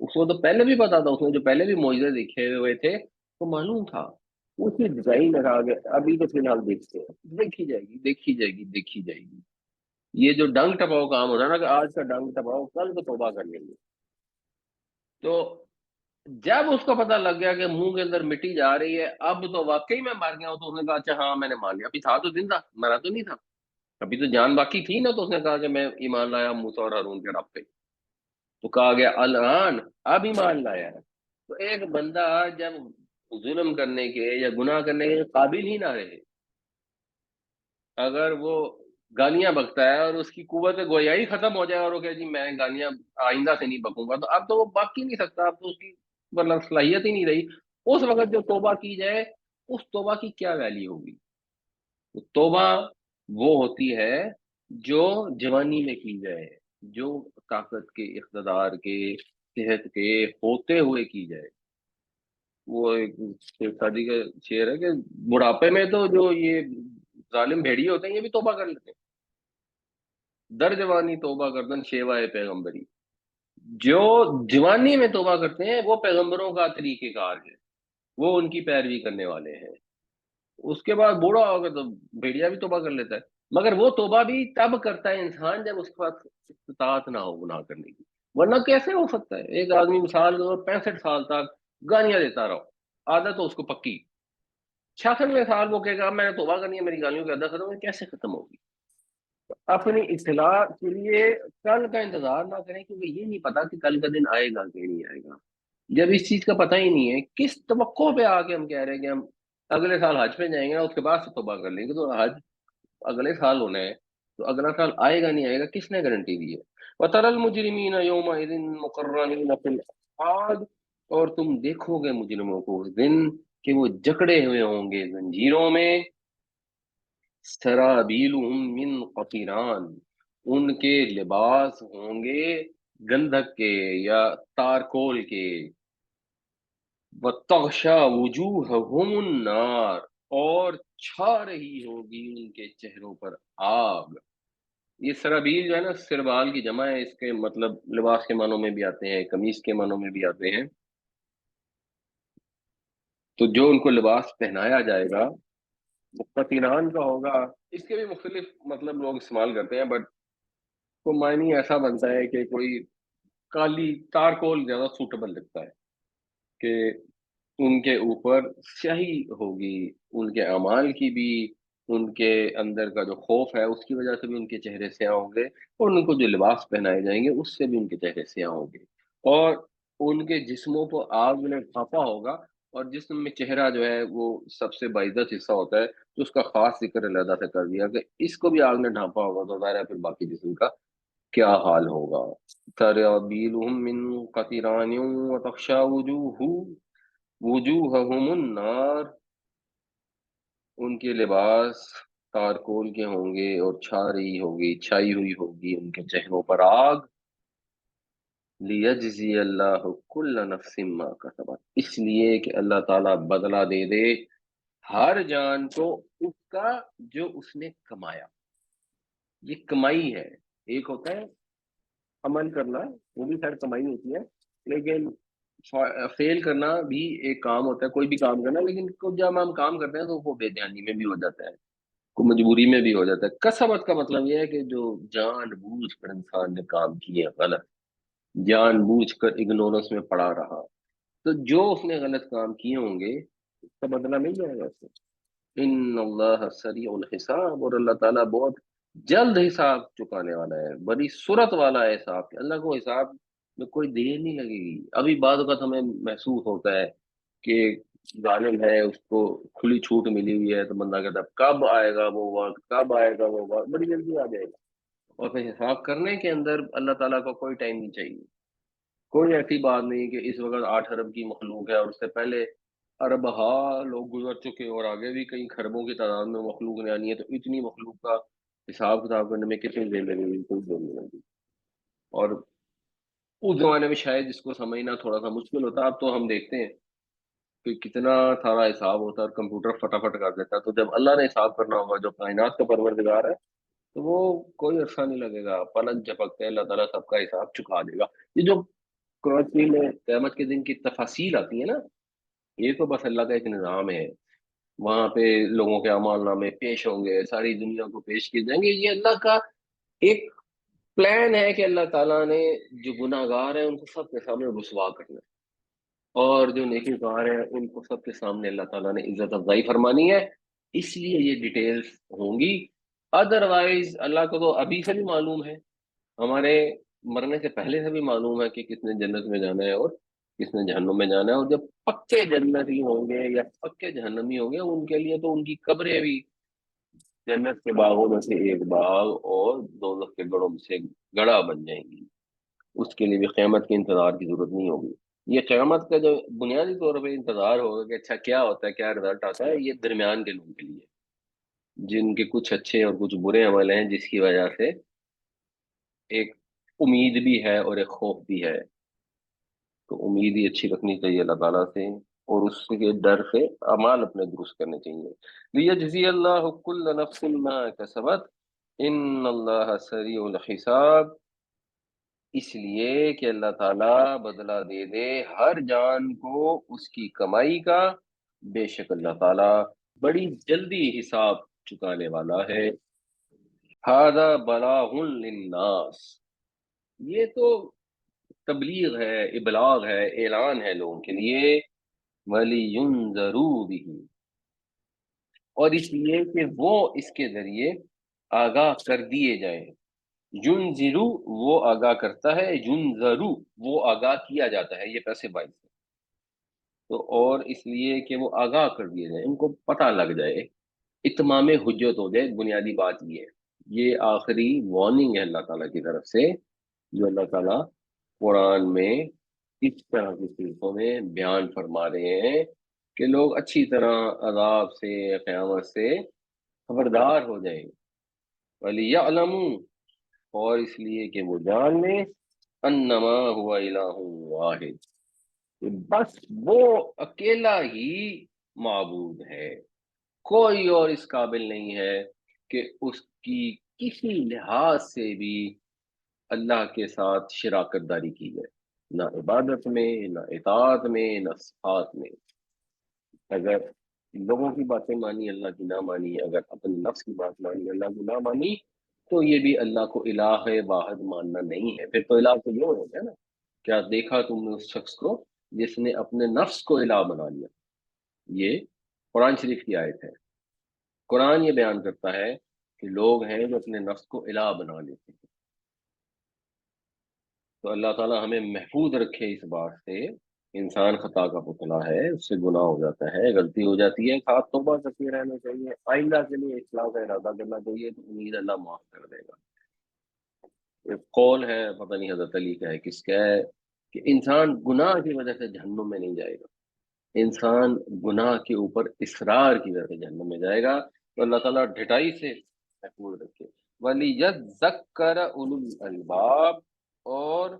اس کو تو پہلے بھی پتا تھا، اس نے جو پہلے بھی معجزے دیکھے ہوئے تھے تو معلوم تھا۔ اسی ڈیزائن لگا گیا، ابھی تو فی الحال دیکھتے ہیں، دیکھی جائے گی دیکھی جائے گی دیکھی جائے گی۔ یہ جو ڈنگ ٹپاؤ کام ہوتا ہے نا کہ آج کا ڈنگ ٹپاؤ کل تو توبہ کر لیں گے، تو جب اس کو پتا لگ گیا کہ منہ کے اندر مٹی جا رہی ہے، اب تو واقعی میں مر گیا ہوں، تو اس نے کہا اچھا ہاں میں نے مان لیا، ابھی تھا تو زندہ، مرا تو نہیں تھا، ابھی تو جان باقی تھی نا، تو اس نے کہا کہ میں ایمان لایا موسیٰ اور ہارون کے رب پہ، تو کہا گیا الان، اب ایمان لایا ہے۔ تو ایک بندہ جب ظلم کرنے کے یا گناہ کرنے کے قابل ہی نہ رہے، اگر وہ گالیاں بکتا ہے اور اس کی قوت گویائی ختم ہو جائے اور وہ کہ جی میں گالیاں آئندہ سے نہیں بکوں گا، تو اب تو وہ بک ہی نہیں سکتا، اب تو اس کی مطلب صلاحیت ہی نہیں رہی۔ اس وقت جو توبہ کی جائے، اس توبہ کی کیا ویلیو ہوگی؟ تو توبہ وہ ہوتی ہے جو جوانی میں کی جائے، جو طاقت کے، اقتدار کے، صحت کے ہوتے ہوئے کی جائے۔ وہ ایک شیخ سادی کا شعر ہے کہ بڑھاپے میں تو جو یہ ظالم بھیڑیے ہوتے ہیں یہ بھی توبہ کر لیتے ہیں، در جوانی توبہ کردن شیوائے پیغمبری۔ جو جوانی میں توبہ کرتے ہیں وہ پیغمبروں کا طریقہ کار ہے، وہ ان کی پیروی کرنے والے ہیں۔ اس کے بعد بوڑھا ہوگا تو بھیڑیا بھی توبہ کر لیتا ہے، مگر وہ توبہ بھی تب کرتا ہے انسان جب اس کے پاس استطاعت نہ ہو گناہ کرنے کی، ورنہ کیسے ہو سکتا ہے؟ ایک آدمی مثال کے طور 65 سال تک گالیاں دیتا رہو، عادت ہو اس کو پکی، 66 سال وہ کہے گا میں نے توبہ کرنی ہے، میری گالیوں کی عادت ختم ہوگی، کیسے ختم ہوگی؟ اپنی اصلاح کے لیے کل کا انتظار نہ کریں، کیونکہ یہ نہیں پتا کہ کل کا دن آئے گا کہ نہیں آئے گا۔ جب اس چیز کا پتہ ہی نہیں ہے، کس توقع پہ آ کے ہم کہہ رہے ہیں کہ ہم اگلے سال حج پہ جائیں گے اس کے بعد سے توبہ کر لیں گے، تو حج اگلے سال ہونا ہے، تو اگلا سال آئے گا نہیں آئے گا، کس نے گارنٹی دی ہے؟ وَتَرَى الْمُجْرِمِينَ يَوْمَئِذٍ مُقَرَّنِينَ فِي الْأَصْفَادِ، اور تم دیکھو گے مجرموں کو اس دن کہ وہ جکڑے ہوئے ہوں گے زنجیروں میں، سرابیلہم من قطران، ان کے لباس ہوں گے گندھک کے یا تارکول کے، وَتَغْشَى وُجُوهَهُمُ النَّارُ، اور چھا رہی ہوگی ان کے چہروں پر آگ۔ یہ سرابیل جو ہے نا سربال کی جمع ہے، اس کے مطلب لباس کے معنوں میں بھی آتے ہیں، قمیص کے معنوں میں بھی آتے ہیں۔ تو جو ان کو لباس پہنایا جائے گا وہ قطران کا ہوگا، اس کے بھی مختلف مطلب لوگ استعمال کرتے ہیں، بٹ کو معنی ایسا بنتا ہے کہ کوئی کالی تارکول زیادہ سوٹیبل لگتا ہے کہ ان کے اوپر سیاہی ہوگی، ان کے اعمال کی بھی، ان کے اندر کا جو خوف ہے اس کی وجہ سے بھی ان کے چہرے سیاہ ہوں گے، اور ان کو جو لباس پہنائے جائیں گے اس سے بھی ان کے چہرے سیاہ ہوں گے، اور ان کے جسموں کو آگ نے ڈھانپا ہوگا، اور جسم میں چہرہ جو ہے وہ سب سے باعزت حصہ ہوتا ہے، تو اس کا خاص ذکر اللہ سے کر دیا کہ اس کو بھی آگ نے ڈھانپا ہوگا، تو ظاہر ہے پھر باقی جسم کا کیا حال ہوگا۔ سرابیلہم من قطران وتغشی وجوہہم النار، ان کے لباس تارکول کے ہوں گے اور چھائی ہوئی ہوگی ان کے چہروں پر آگ، لیجزی اللہ کل نفس ما کسبت، اس لیے کہ اللہ تعالیٰ بدلہ دے دے ہر جان کو اس کا جو اس نے کمایا۔ یہ کمائی ہے، ایک ہوتا ہے عمل کرنا، وہ بھی خیر کمائی ہوتی ہے، لیکن فیل کرنا بھی ایک کام ہوتا ہے، کوئی بھی کام کرنا، لیکن جب ہم کام کرتے ہیں تو وہ بے دھیانی میں بھی ہو جاتا ہے، کو مجبوری میں بھی ہو جاتا ہے۔ کسبت کا مطلب یہ ہے کہ جو جان بوجھ کر انسان نے کام کیے غلط، جان بوجھ کر اگنورنس میں پڑا رہا، تو جو اس نے غلط کام کیے ہوں گے اس کا بدلہ مل جائے گا اسے۔ ان اللہ سریع الحساب، اور اللہ تعالیٰ بہت جلد حساب چکانے والا ہے، بڑی سرعت والا ہے حساب، کہ اللہ کو حساب میں کوئی دیر نہیں لگے گی۔ ابھی بعض اوقات ہمیں محسوس ہوتا ہے کہ ظالم ہے، اس کو کھلی چھوٹ ملی ہوئی ہے، تو بندہ کہتا ہے کب آئے گا وہ وقت، کب آئے گا وہ وقت، بڑی جلدی آ جائے گا۔ اور پھر حساب کرنے کے اندر اللہ تعالیٰ کو کوئی ٹائم نہیں چاہیے، کوئی ایسی بات نہیں کہ اس وقت 8 ارب کی مخلوق ہے اور اس سے پہلے اربہا لوگ گزر چکے اور آگے بھی کئی خربوں کی تعداد میں مخلوق نے آنی ہے، تو اتنی مخلوق کا حساب کتاب کرنے میں کتنی دیر لگے گی؟ کوئی دیر نہیں لگے گی۔ اور اس زمانے میں شاید جس کو سمجھنا تھوڑا سا مشکل ہوتا، اب تو ہم دیکھتے ہیں کہ کتنا سارا حساب ہوتا ہے اور کمپیوٹر فٹافٹ کر دیتا ہے، تو جب اللہ نے حساب کرنا ہوگا، جو کائنات کا پروردگار ہے، تو وہ کوئی عرصہ نہیں لگے گا، پلک جھپکتے اللہ تعالیٰ سب کا حساب چکا دے گا۔ یہ جو قرآن میں قیامت کے دن کی تفاصیل آتی ہے نا، یہ تو بس اللہ کا ایک نظام ہے، وہاں پہ لوگوں کے اعمال نامے پیش ہوں گے، ساری دنیا کو پیش کیے جائیں گے، یہ اللہ کا ایک پلان ہے کہ اللہ تعالیٰ نے جو گناہ گار ہیں ان کو سب کے سامنے رسوا کرنا ہے، اور جو نیکی کار ہیں ان کو سب کے سامنے اللہ تعالیٰ نے عزت افزائی فرمانی ہے، اس لیے یہ ڈیٹیلز ہوں گی۔ ادروائز اللہ کو تو ابھی سے بھی معلوم ہے، ہمارے مرنے سے پہلے سے بھی معلوم ہے کہ کس نے جنت میں جانا ہے اور کس نے جہنم میں جانا ہے، اور جب پکے جنتی ہوں گے یا پکے جہنمی ہوں گے ان کے لیے تو ان کی قبریں بھی جنت کے باغوں میں سے ایک باغ اور دوزخ کے گڑھوں میں سے ایک گڑھا بن جائیں گی، اس کے لیے بھی قیامت کے انتظار کی ضرورت نہیں ہوگی۔ یہ قیامت کا جو بنیادی طور پہ انتظار ہوگا کہ اچھا کیا ہوتا ہے، کیا رزلٹ آتا ہے، یہ درمیان کے لوگوں کے لیے، جن کے کچھ اچھے اور کچھ برے عمل ہیں، جس کی وجہ سے ایک امید بھی ہے اور ایک خوف بھی ہے۔ تو امید ہی اچھی رکھنی چاہیے اللہ تعالیٰ سے، اور اس کے ڈر سے اعمال اپنے درست کرنے چاہیے۔ لیجزی اللہ کل نفس ما کسبت ان اللہ سریع الحساب، اس لیے کہ اللہ تعالیٰ بدلہ دے دے ہر جان کو اس کی کمائی کا، بے شک اللہ تعالیٰ بڑی جلدی حساب چکانے والا ہے۔ ھذا بلاغ للناس، یہ تو تبلیغ ہے، ابلاغ ہے، اعلان ہے لوگوں کے لیے، وَلِيُنذَرُوا بِهِ، اور اس لیے کہ وہ اس کے ذریعے آگاہ کر دیے جائیں۔ ینذرو وہ آگاہ کرتا ہے، ینذرو وہ آگاہ کیا جاتا ہے، یہ پیسے باعث ہے، تو اور اس لیے کہ وہ آگاہ کر دیے جائیں، ان کو پتہ لگ جائے، اتمام حجت ہو جائے، بنیادی بات یہ ہے۔ یہ آخری وارننگ ہے اللہ تعالیٰ کی طرف سے، جو اللہ تعالیٰ قرآن میں اس طرح کی صورتوں میں بیان فرما رہے ہیں کہ لوگ اچھی طرح عذاب سے، قیامت سے خبردار ہو جائیں۔ وَلِيَعْلَمُوا، اور اس لیے کہ وہ جان لیں، انما ہوا الہ واحد، کہ بس وہ اکیلا ہی معبود ہے، کوئی اور اس قابل نہیں ہے کہ اس کی کسی لحاظ سے بھی اللہ کے ساتھ شراکت داری کی جائے، نہ عبادت میں، نہ اطاعت میں، نہ صفات میں۔ اگر لوگوں کی باتیں مانی، اللہ کی نہ مانی، اگر اپنے نفس کی بات مانی، اللہ کی نہ مانی، تو یہ بھی اللہ کو الہ واحد ماننا نہیں ہے۔ پھر تو الہ تو یہ ہو گیا نا، کیا دیکھا تم نے اس شخص کو جس نے اپنے نفس کو الہ بنا لیا؟ یہ قرآن شریف کی آیت ہے، قرآن یہ بیان کرتا ہے کہ لوگ ہیں جو اپنے نفس کو الہ بنا لیتے ہیں۔ تو اللہ تعالیٰ ہمیں محفوظ رکھے اس بات سے، انسان خطا کا پتلا ہے، اس سے گناہ ہو جاتا ہے، غلطی ہو جاتی ہے، خاص توبہ کرتے رہنا چاہیے، آئندہ کے لیے اصلاح کا ارادہ کرنا چاہیے، تو امید اللہ معاف کر دے گا۔ ایک قول ہے، پتہ نہیں حضرت علی کا ہے کس کا ہے، کہ انسان گناہ کی وجہ سے جہنم میں نہیں جائے گا، انسان گناہ کے اوپر اصرار کی وجہ سے جہنم میں جائے گا۔ تو اللہ تعالیٰ ڈھٹائی سے محفوظ رکھے۔ وَلِيَذَّكَّرَ أُولُو الْأَلْبَابِ، اور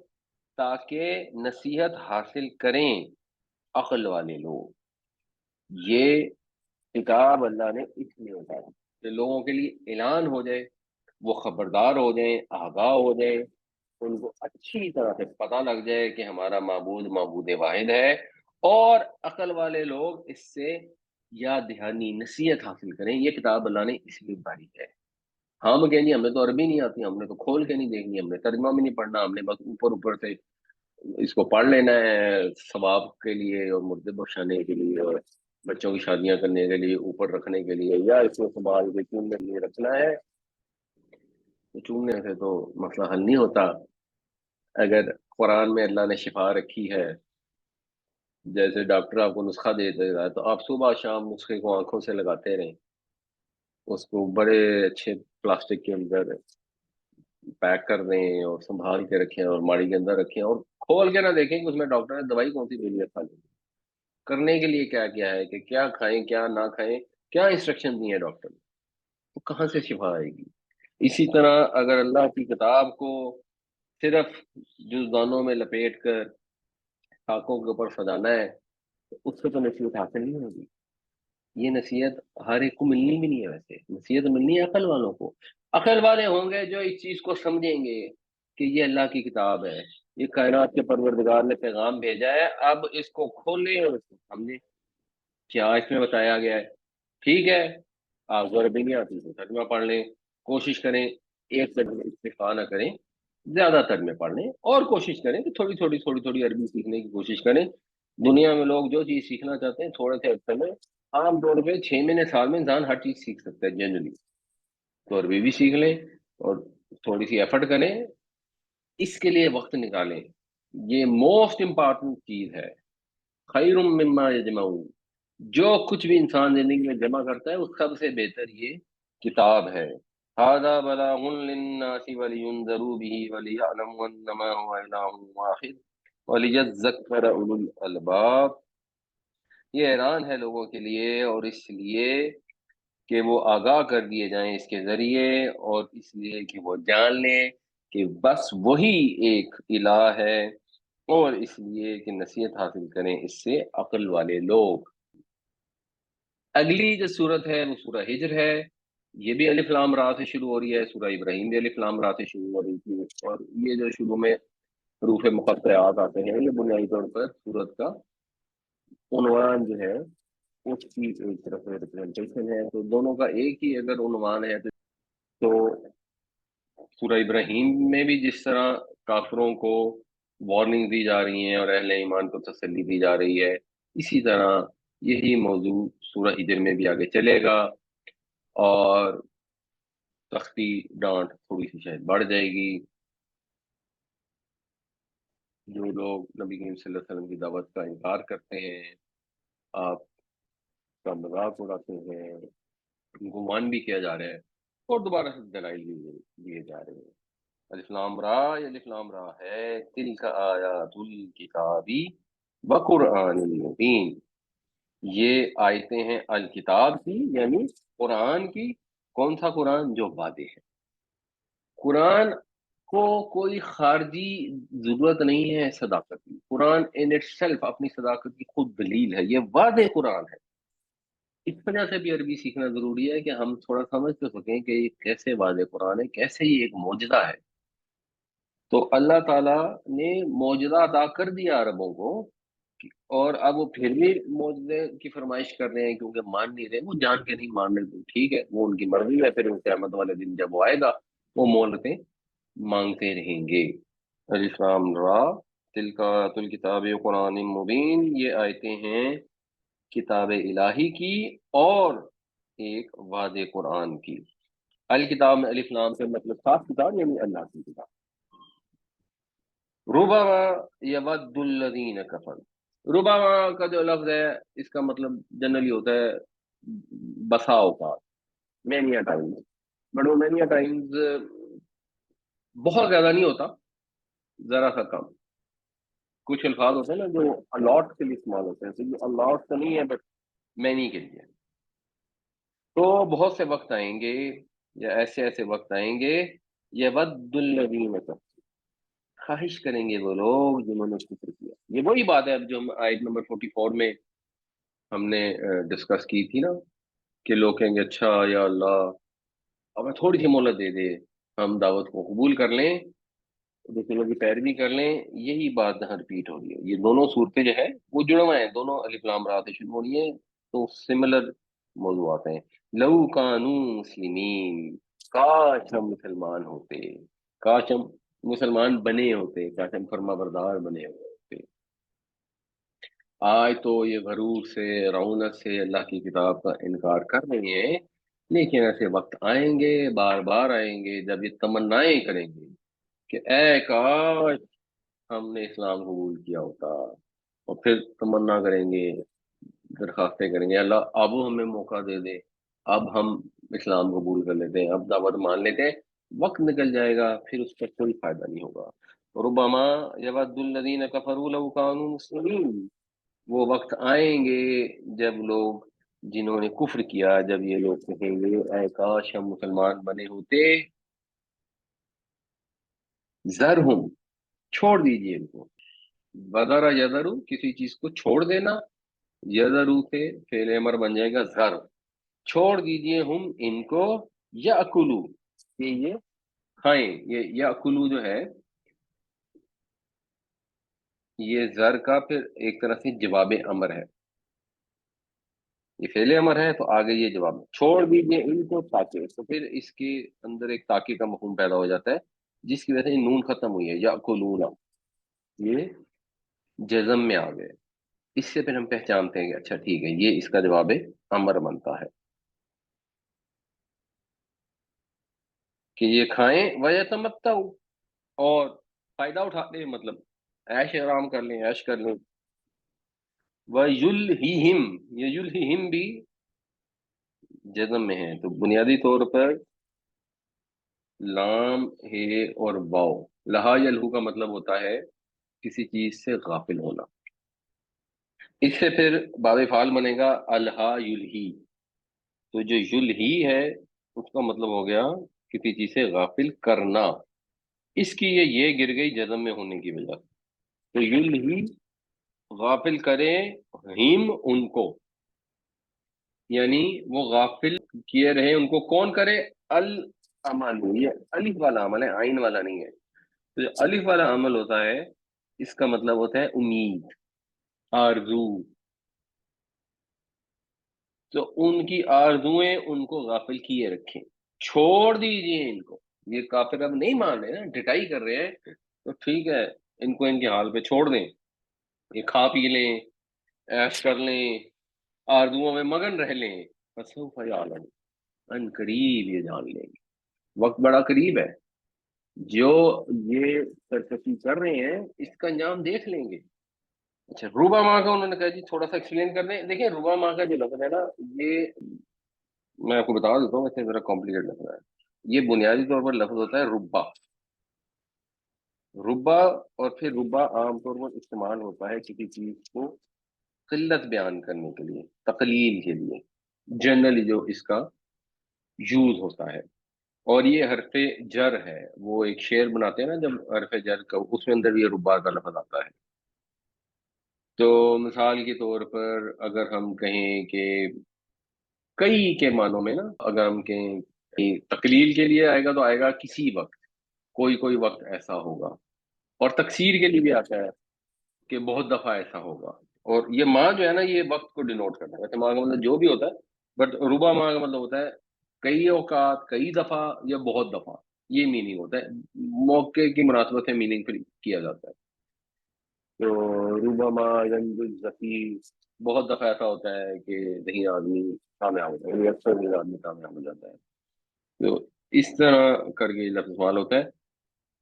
تاکہ نصیحت حاصل کریں عقل والے لوگ۔ یہ کتاب اللہ نے اس لیے اتاری کہ لوگوں کے لیے اعلان ہو جائے، وہ خبردار ہو جائیں، آگاہ ہو جائیں، ان کو اچھی طرح سے پتہ لگ جائے کہ ہمارا معبود معبود واحد ہے، اور عقل والے لوگ اس سے یاد دہانی نصیحت حاصل کریں۔ یہ کتاب اللہ نے اس لیے اتاری ہے۔ ہم کہیں گے ہمیں تو عربی نہیں آتی، ہم نے تو کھول کے نہیں دیکھنی، ہم نے ترجمہ بھی نہیں پڑھنا، ہم نے بس اوپر اوپر سے اس کو پڑھ لینا ہے ثواب کے لیے اور مردے بخشانے کے لیے اور بچوں کی شادیاں کرنے کے لیے اوپر رکھنے کے لیے، یا اس کو سنبھال کے چوننے کے لیے رکھنا ہے۔ تو چوننے سے تو مسئلہ حل نہیں ہوتا۔ اگر قرآن میں اللہ نے شفا رکھی ہے، جیسے ڈاکٹر آپ کو نسخہ دے دے گا تو آپ صبح شام نسخے کو آنکھوں سے لگاتے رہیں، اس کو بڑے اچھے پلاسٹک کے اندر پیک کر دیں اور سنبھال کے رکھیں اور ماڑی کے اندر رکھیں، اور کھول کے نہ دیکھیں کہ اس میں ڈاکٹر نے دوائی کون سی دے ہے کھانے کرنے کے لیے، کیا کیا ہے کہ کیا کھائیں کیا نہ کھائیں، کیا انسٹرکشن دی ہیں ڈاکٹر نے، تو کہاں سے شفا آئے گی؟ اسی طرح اگر اللہ کی کتاب کو صرف جزدانوں میں لپیٹ کر خاکوں کے اوپر سجانا ہے تو اس سے تو نصیحت حاصل نہیں ہوگی۔ یہ نصیحت ہر ایک کو ملنی بھی نہیں ہے، ویسے نصیحت ملنی ہے عقل والوں کو۔ عقل والے ہوں گے جو اس چیز کو سمجھیں گے کہ یہ اللہ کی کتاب ہے، یہ کائنات کے پروردگار نے پیغام بھیجا ہے، اب اس کو کھولیں اور اس کو سمجھیں کیا اس میں بتایا گیا ہے۔ ٹھیک ہے، آپ کو عربی نہیں آتی تو ترجمہ پڑھ لیں، کوشش کریں ایک ترجمے اکتفا نہ کریں، زیادہ ترجمے پڑھ لیں، اور کوشش کریں کہ تھوڑی تھوڑی عربی سیکھنے کی کوشش کریں۔ دنیا میں لوگ جو چیز سیکھنا چاہتے ہیں تھوڑے سے عرصے میں، عام طور پہ 6 مہینے سال میں انسان ہر چیز سیکھ سکتا ہے جنرلی، تو عربی بھی سیکھ لیں اور تھوڑی سی ایفرٹ کریں، اس کے لیے وقت نکالیں، یہ موسٹ امپارٹنٹ چیز ہے۔ خیر مما یجمعون، جو کچھ بھی انسان زندگی میں جمع کرتا ہے اس سب سے بہتر یہ کتاب ہے۔ هذا بلاغ للناس ولينذروا به وليعلموا انما هو اله واحد وليذكر اولو الالباب، یہ اعلان ہے لوگوں کے لیے اور اس لیے کہ وہ آگاہ کر دیے جائیں اس کے ذریعے، اور اس لیے کہ وہ جان لیں کہ بس وہی ایک الہ ہے، اور اس لیے کہ نصیحت حاصل کریں اس سے عقل والے لوگ۔ اگلی جو صورت ہے وہ سورہ ہجر ہے، یہ بھی الف لام را سے شروع ہو رہی ہے، سورہ ابراہیم بھی الف لام را سے شروع ہو رہی تھی، اور یہ جو شروع میں حروف مقطعات آتے ہیں یہ بنیادی طور پر سورت کا عنوان جو ہے اس کی ایک طرف ریپرزنٹیشن ہے، تو دونوں کا ایک ہی اگر عنوان ہے تو سورہ ابراہیم میں بھی جس طرح کافروں کو وارننگ دی جا رہی ہیں اور اہل ایمان کو تسلی دی جا رہی ہے، اسی طرح یہی موضوع سورہ ہجر میں بھی آگے چلے گا، اور سختی ڈانٹ تھوڑی سی شاید بڑھ جائے گی۔ جو لوگ نبی کریم صلی اللہ علیہ وسلم کی دعوت کا انکار کرتے ہیں، آپ کا مذاق اڑاتے ہیں، ان کو مان بھی کیا جا رہا ہے، اور دوبارہ سے دلائل بھی دیے جا رہے ہیں۔ الف لام را، یہ الف لام را ہے، تلک آیات الکتابی وقرآن مبین، یہ آیتیں ہیں الکتاب کی یعنی قرآن کی۔ کون سا قرآن؟ جو واضح ہے۔ قرآن کو کوئی خارجی ضرورت نہیں ہے صداقت کی، قرآن ان اٹ سیلف اپنی صداقت کی خود دلیل ہے، یہ واضح قرآن ہے۔ اس وجہ سے بھی عربی سیکھنا ضروری ہے کہ ہم تھوڑا سمجھ تو سکیں کہ یہ کیسے واضح قرآن ہے، کیسے یہ ایک معجزہ ہے۔ تو اللہ تعالیٰ نے معجزہ عطا کر دیا عربوں کو، اور اب وہ پھر بھی معجزے کی فرمائش کر رہے ہیں کیونکہ مان نہیں رہے، وہ جان کے نہیں مان رہے، تو ٹھیک ہے وہ ان کی مرضی ہے، پھر قیامت والے دن جب وہ آئے گا وہ مولتیں مانگتے رہیں گے۔ الف لام را تلک آیات الکتاب قرآن مبین، یہ آیتیں ہیں کتاب الہی کی اور ایک واضح قرآن کی۔ الکتاب میں الف لام سے مطلب خاص کتاب یعنی اللہ کی کتاب۔ ربما یود الذین کفروا، ربما کا جو لفظ ہے اس کا مطلب جنرلی ہوتا ہے بسا اوقات، مینی ٹائمز، بٹ وہ مینی ٹائمز بہت زیادہ نہیں ہوتا، ذرا سا کم۔ کچھ الفاظ ہوتے ہیں نا جو الاٹ کے لیے استعمال ہوتے ہیں، تو یہ الاٹ تو نہیں ہے بٹ مینی کے لیے۔ تو بہت سے وقت آئیں گے، یا ایسے ایسے وقت آئیں گے، یود الذین کفروا، خواہش کریں گے وہ لوگ جنہوں نے کفر کیا. یہ وہی بات ہے اب جو ہم آیت نمبر 44 میں ہم نے ڈسکس کی تھی نا، کہ لوگ کہیں گے اچھا یا اللہ ہمیں تھوڑی سی مہلت دے دے، ہم دعوت کو قبول کر لیں، رسولوں کی پیروی کر لیں. یہی بات یہاں رپیٹ ہو رہی ہے. یہ دونوں صورتیں جو ہے وہ جڑے ہوئے ہیں، دونوں الف لام را سے شروع ہو رہی ہیں، تو سملر موضوعات ہیں. لو کانوا مسلمین، کاش ہم مسلمان ہوتے، کاش ہم مسلمان بنے ہوتے، کاش ہم فرما بردار بنے ہوتے. آج تو یہ غرور سے، رعونت سے اللہ کی کتاب کا انکار کر رہے ہیں، لیکن ایسے وقت آئیں گے، بار بار آئیں گے، جب یہ تمنائیں کریں گے کہ اے کاش ہم نے اسلام قبول کیا ہوتا، اور پھر تمنا کریں گے، درخواستیں کریں گے اللہ اب ہمیں موقع دے دے، اب ہم اسلام قبول کر لیتے ہیں، اب دعوت مان لیتے ہیں. وقت نکل جائے گا، پھر اس کا کوئی فائدہ نہیں ہوگا. ربما یود الذین کفروا لو کانوا مسلمین، وہ وقت آئیں گے جب لوگ جنہوں نے کفر کیا، جب یہ لوگ کہیں گے اے کاش ہم مسلمان بنے ہوتے. ذرہم، چھوڑ دیجئے ان کو. بدر یذرو، کسی چیز کو چھوڑ دینا، یذرو سے فعل امر بن جائے گا ذر. چھوڑ دیجئے ہم ان کو، یاکلو، کہ یہ کھائیں. یہ یاکلو جو ہے یہ ذر کا پھر ایک طرح سے جواب امر ہے. یہ فعل امر ہے تو آگے یہ جواب ہے. چھوڑ دیجئے ان کو تاکہ، تو پھر اس کے اندر ایک تاکہ کا مفہوم پیدا ہو جاتا ہے، جس کی وجہ سے نون ختم ہوئی ہے، یاکلون، یہ جزم میں آ گئے. اس سے پھر ہم پہچانتے ہیں کہ اچھا ٹھیک ہے یہ اس کا جواب امر بنتا ہے کہ یہ کھائیں ویتمتعوا، اور فائدہ اٹھا لیں، مطلب عیش آرام کر لیں، عیش کر لیں. وَيُلْهِهِمْ، یہ یلہہم بھی جزم میں ہے، تو بنیادی طور پر لام ہے اور واو. لہا یلہو کا مطلب ہوتا ہے کسی چیز سے غافل ہونا. اس سے پھر باب فعال بنے گا الہا یلہی. تو جو یلہی ہے اس کا مطلب ہو گیا کسی چیز سے غافل کرنا. اس کی یہ گر گئی جزم میں ہونے کی وجہ سے. تو یلہی، غافل کرے، ہیم ان کو، یعنی وہ غافل کیے رہے ان کو. کون کرے؟ العمل، یہ الف والا عمل ہے، عین والا نہیں ہے. تو جو الف والا عمل ہوتا ہے اس کا مطلب ہوتا ہے امید، آرزو. تو ان کی آرزویں ان کو غافل کیے رکھیں. چھوڑ دیجئے ان کو. یہ کافر اب نہیں مان رہے ہیں، ڈٹائی کر رہے ہیں، تو ٹھیک ہے ان کو ان کے حال پہ چھوڑ دیں، یہ کھا پی لیں، عیش کر لیں، آرزوؤں میں مگن رہ لیں. فسوف یعلمون، ان قریب یہ جان لیں گے. وقت بڑا قریب ہے. جو یہ سرکشی کر رہے ہیں اس کا انجام دیکھ لیں گے. اچھا، روبا ماں کا انہوں نے کہا جی تھوڑا سا ایکسپلین کر دیں. دیکھیں روبا ماں کا جو لفظ ہے نا، یہ میں آپ کو بتا دیتا ہوں، ویسے ذرا کمپلیکیٹ لفظ ہے. یہ بنیادی طور پر لفظ ہوتا ہے ربا. ربا، اور پھر ربا عام طور پر استعمال ہوتا ہے کسی چیز کو قلت بیان کرنے کے لیے، تقلیل کے لیے، جنرلی جو اس کا یوز ہوتا ہے. اور یہ حرف جر ہے. وہ ایک شعر بناتے ہیں نا جب حرف جر کا، اس میں اندر یہ ربا کا لفظ آتا ہے. تو مثال کے طور پر اگر ہم کہیں کہ کئی کے معنوں میں نا، اگر ہم کہیں کہ تقلیل کے لیے آئے گا تو آئے گا کسی وقت، کوئی کوئی وقت ایسا ہوگا. اور تکثیر کے لیے بھی آتا ہے کہ بہت دفعہ ایسا ہوگا. اور یہ ماں جو ہے نا یہ وقت کو ڈینوٹ کرتا ہے. ویسے ماں کا مطلب جو بھی ہوتا ہے، بٹ ربا ماں کا مطلب ہوتا ہے کئی اوقات، کئی دفعہ، یا بہت دفعہ. یہ میننگ ہوتا ہے، موقع کی مناسبت سے میننگ پھر کیا جاتا ہے. تو ربا ماں گنج ذکی، بہت دفعہ ایسا ہوتا ہے کہ نہیں آدمی کامیاب ہوتا ہے، یعنی اکثر نہیں آدمی کامیاب ہو جاتا ہے. تو اس طرح کر کے لفظ استعمال ہوتا ہے.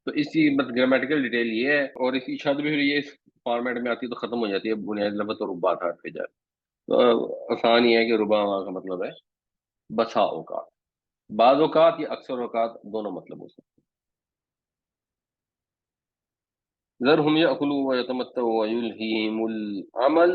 تو اس کی بس گرامیٹیکل ڈیٹیل یہ ہے، اور اس کی شد بھی پھر یہ اس فارمیٹ میں آتی ہے تو ختم ہو جاتی ہے. بنیادی لفظ تو ربا تھا پہ جائے، تو آسان یہ ہے کہ ربا کا مطلب ہے بسا اوقات. بعض اوقات یا اکثر اوقات دونوں مطلب ہو سکتے ہیں. ذرهم يأكلوا ويتمتعوا ويلهيهم العمل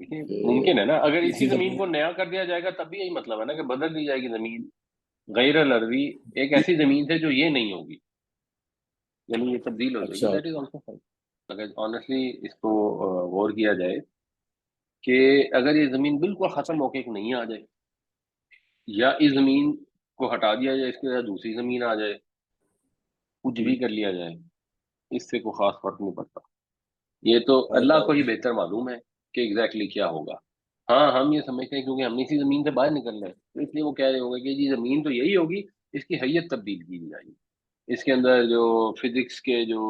دیکھیے کہ ممکن ہے نا، اگر اسی اسی زمین زمین کو نیا کر دیا جائے گا تب بھی یہی مطلب ہے نا کہ بدل دی جائے گی زمین، غیر الارضی ایک ایسی زمین سے جو یہ نہیں ہوگی، یعنی یہ تبدیل ہو جائے گی، اچھا دیٹ از آلسو فائن۔ اگر آنےسٹلی اس کو غور کیا جائے کہ اگر یہ زمین بالکل ختم ہو کے ایک نئی آ جائے، یا اس زمین کو ہٹا دیا جائے، اس کے بعد دوسری زمین آ جائے، کچھ بھی کر لیا جائے، اس سے کوئی خاص فرق نہیں پڑتا، یہ تو اللہ کو ہی بہتر معلوم ہے کہ ایگزیکٹلی کیا ہوگا۔ ہاں ہم یہ سمجھتے ہیں کیونکہ ہم نے اسی زمین سے باہر نکلنا ہے، تو اس لیے وہ کہہ رہے ہوں گے کہ جی زمین تو یہی ہوگی، اس کی حیت تبدیل کی جائے گی، اس کے اندر جو فزکس کے جو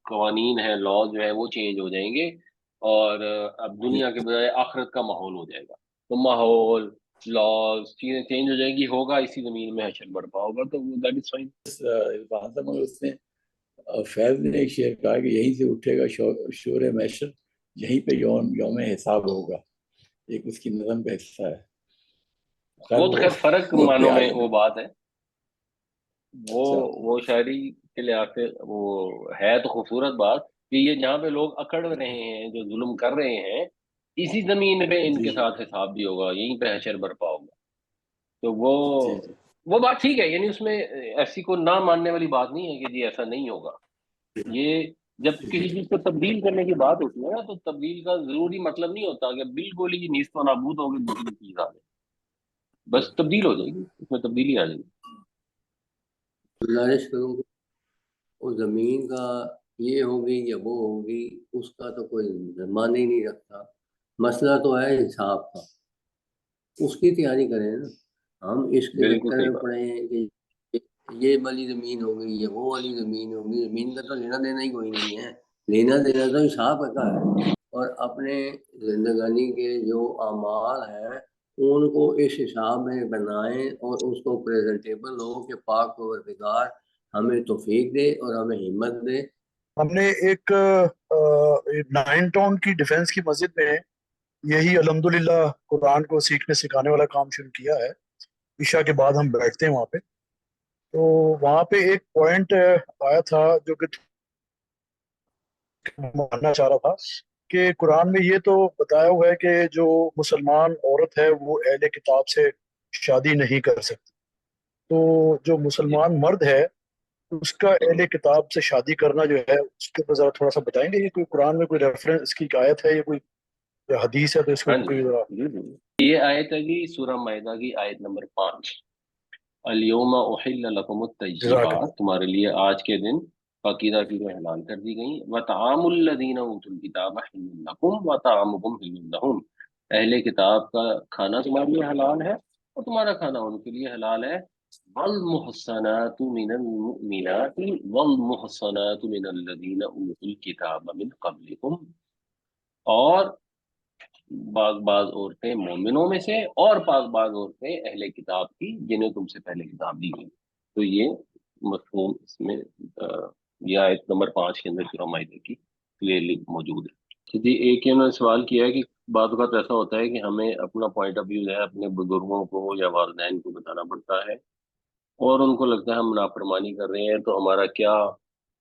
قوانین ہیں، لاز جو ہے وہ چینج ہو جائیں گے، اور اب جی، دنیا کے بجائے آخرت کا ماحول ہو جائے گا، تو ماحول، لاز، چیزیں چینج ہو جائیں گی، ہوگا اسی زمین میں حشر برپا ہوگا، تو وہ دیٹ از فائن۔ وہاں سے مگر اس نے فیض نے ایک شعر کہا کہ یہیں سے اٹھے گا شور محشر، یہیں پہ یوم حساب ہوگا، ایک اس کی نظم کا حصہ ہے۔ خیر وہ تو وہ خیر فرق وہ بھی معنوں میں آج وہ بات ہے، وہ اچھا وہ شاعری کے لحاظ سے وہ ہے تو خوبصورت بات کہ یہ جہاں پہ لوگ اکڑ رہے ہیں، جو ظلم کر رہے ہیں، اسی زمین پہ ان جی کے ساتھ حساب بھی ہوگا، یہیں پہ حشر برپا ہوگا، تو جی جی وہ بات ٹھیک ہے، یعنی اس میں ایسی کو نہ ماننے والی بات نہیں ہے کہ جی ایسا نہیں ہوگا۔ یہ جب کسی چیز کو تبدیل کرنے کی بات ہوتی ہے نا، تو تبدیل کا ضروری مطلب نہیں ہوتا کہ بالکل ہی نیست و نابود ہوگی دوسری چیز آ جائے، بس تبدیل ہو جائے گی، اس میں تبدیلی آ جائے گی۔ گزارش کروں کہ وہ زمین کا یہ ہوگی یا وہ ہوگی، اس کا تو کوئی معنی ہی نہیں رکھتا، مسئلہ تو ہے انصاف کا، اس کی تیاری کریں نا۔ ہم اس کے بالکل چکر صحیح میں بات۔ پڑے ہیں کہ یہ والی زمین ہوگی یا وہ والی زمین ہوگی، زمین کا تو لینا دینا ہی کوئی نہیں ہے، لینا دینا تو انصاف کا ہے، اور اپنے زندگانی کے جو اعمال ہیں ان کو اس حساب میں بنائیں، اور اس کو پریزنٹیبل ہو کہ پاک پروردگار ہمیں توفیق دے اور ہمیں ہمت دے۔ ہم نے ایک 9 ٹاؤن کی ڈیفنس کی مسجد میں یہی الحمدللہ قرآن کو سیکھنے سکھانے والا کام شروع کیا ہے۔ عشاء کے بعد ہم بیٹھتے ہیں وہاں پہ، تو وہاں پہ ایک پوائنٹ آیا تھا جو کہ ماننا چاہ رہا تھا کہ قرآن میں یہ تو بتایا ہوا ہے کہ جو مسلمان عورت ہے وہ اہل کتاب سے شادی نہیں کر سکتی، تو جو جی مسلمان مرد ہے اس کا اہل کتاب سے شادی کرنا جو ہے اس کے اوپر ذرا تھوڑا سا بتائیں گے، یہ کوئی قرآن میں کوئی ریفرنس اس کی آیت ہے یا کوئی حدیث ہے، تو اس کو ہاں جی کوئی ذرا جی جی، یہ آیت ہے جی سورہ مائدہ کی آیت نمبر 5، الیوم احل لکم جزاک الطیبات، تمہارے لیے آج کے دن پاکیزہ چیزیں حلال کر دی گئیں، وطعام الذین اوتوا الکتاب حل لکم وطعامکم حل لہم، اہل کتاب کا کھانا تمہارے لیے حلال ہے اور تمہارا کھانا ان کے لیے حلال ہے، والمحصنات من المؤمنات والمحصنات من الذین اوتوا الکتاب من قبلکم، اور بعض عورتیں مومنوں میں سے، اور بعض عورتیں اہل کتاب کی جنہیں تم سے پہلے کتاب دی گئی، تو یہ مفہوم اس میں یہ آیت نمبر 5 کے اندر سورہ مائدہ کی کلیئرلی موجود ہے۔ جی ایک انہوں نے سوال کیا ہے کہ بعض اوقات ایسا ہوتا ہے کہ ہمیں اپنا پوائنٹ آف ویو ہے اپنے بزرگوں کو یا والدین کو بتانا پڑتا ہے، اور ان کو لگتا ہے ہم نافرمانی کر رہے ہیں، تو ہمارا کیا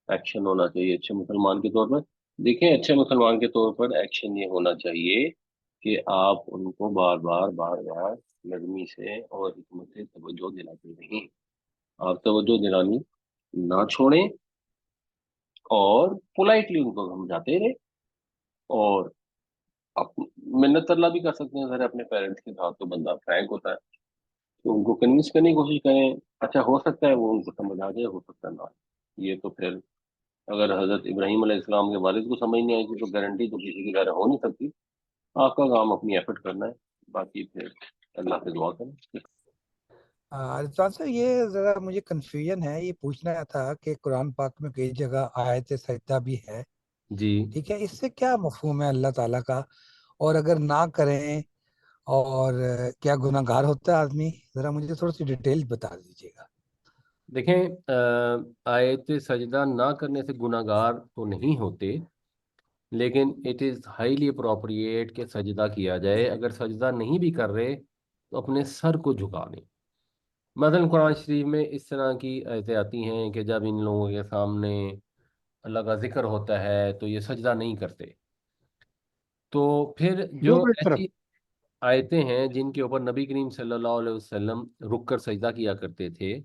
ایکشن ہونا چاہیے اچھے مسلمان کے طور پر؟ دیکھیں اچھے مسلمان کے طور پر ایکشن یہ ہونا چاہیے کہ آپ ان کو بار بار نرمی سے اور حکمت سے توجہ دلاتے رہیں، آپ توجہ دلانی نہ چھوڑیں، اور پولائٹلی ان کو سمجھاتے رہیں، اور آپ منت اللہ بھی کر سکتے ہیں، ذرا اپنے پیرنٹس کے ساتھ تو بندہ فرینک ہوتا ہے، تو ان کو کنوینس کرنے کی کوشش کریں، اچھا ہو سکتا ہے وہ ان کو سمجھ آ جائے، ہو سکتا ہے نہ آئے، یہ تو پھر اگر حضرت ابراہیم علیہ السلام کے والد کو سمجھ نہیں آئی تھی تو گارنٹی تو کسی کی ذرا ہو نہیں سکتی، آپ کا کام اپنی ایفرٹ کرنا ہے، باقی پھر اللہ سے دعا کریں۔ رضوان صاحب، یہ ذرا مجھے کنفیوژن ہے، یہ پوچھنا تھا کہ قرآن پاک میں کئی جگہ آیت سجدہ بھی ہے، جی ٹھیک ہے، اس سے کیا مفہوم ہے اللہ تعالیٰ کا، اور اگر نہ کریں اور کیا گناہ گار ہوتا ہے آدمی؟ ذرا مجھے تھوڑی سی ڈیٹیل بتا دیجیے گا۔ دیکھیں آیت سجدہ نہ کرنے سے گناہ گار تو نہیں ہوتے، لیکن اٹ از ہائیلی اپروپریٹ کہ سجدہ کیا جائے، اگر سجدہ نہیں بھی کر رہے تو اپنے سر کو جھکا دیں۔ مثلا قرآن شریف میں اس طرح کی آیتیں آتی ہیں کہ جب ان لوگوں کے سامنے اللہ کا ذکر ہوتا ہے تو یہ سجدہ نہیں کرتے، تو پھر جو دونوں ایک طرف. ایسی آیتیں ہیں جن کے اوپر نبی کریم صلی اللہ علیہ وسلم رک کر سجدہ کیا کرتے تھے،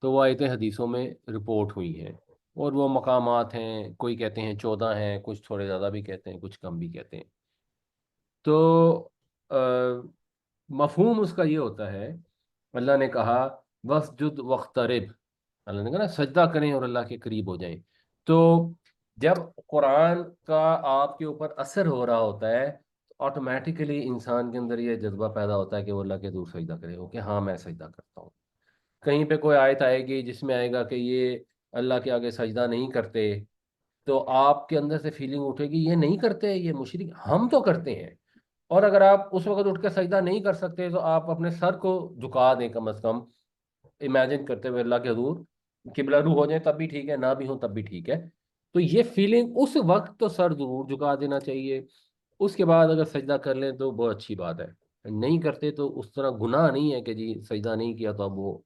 تو وہ آیتیں حدیثوں میں رپورٹ ہوئی ہیں، اور وہ مقامات ہیں، کوئی کہتے ہیں 14 ہیں، کچھ تھوڑے زیادہ بھی کہتے ہیں، کچھ کم بھی کہتے ہیں. تو مفہوم اس کا یہ ہوتا ہے، اللہ نے کہا وسجد وقترب، اللہ نے کہا نا سجدہ کریں اور اللہ کے قریب ہو جائیں. تو جب قرآن کا آپ کے اوپر اثر ہو رہا ہوتا ہے تو آٹومیٹیکلی انسان کے اندر یہ جذبہ پیدا ہوتا ہے کہ وہ اللہ کے دور سجدہ کرے، ہو کہ ہاں میں سجدہ کرتا ہوں. کہیں پہ کوئی آیت آئے گی جس میں آئے گا کہ یہ اللہ کے آگے سجدہ نہیں کرتے، تو آپ کے اندر سے فیلنگ اٹھے گی یہ نہیں کرتے، یہ مشرک، ہم تو کرتے ہیں. اور اگر آپ اس وقت اٹھ کے سجدہ نہیں کر سکتے تو آپ اپنے سر کو جھکا دیں، کم از کم امیجن کرتے ہوئے اللہ کے حضور قبلہ رو ہو جائیں تب بھی ٹھیک ہے، نہ بھی ہوں تب بھی ٹھیک ہے. تو یہ فیلنگ اس وقت تو سر ضرور جھکا دینا چاہیے. اس کے بعد اگر سجدہ کر لیں تو بہت اچھی بات ہے، نہیں کرتے تو اس طرح گناہ نہیں ہے کہ جی سجدہ نہیں کیا تو اب وہ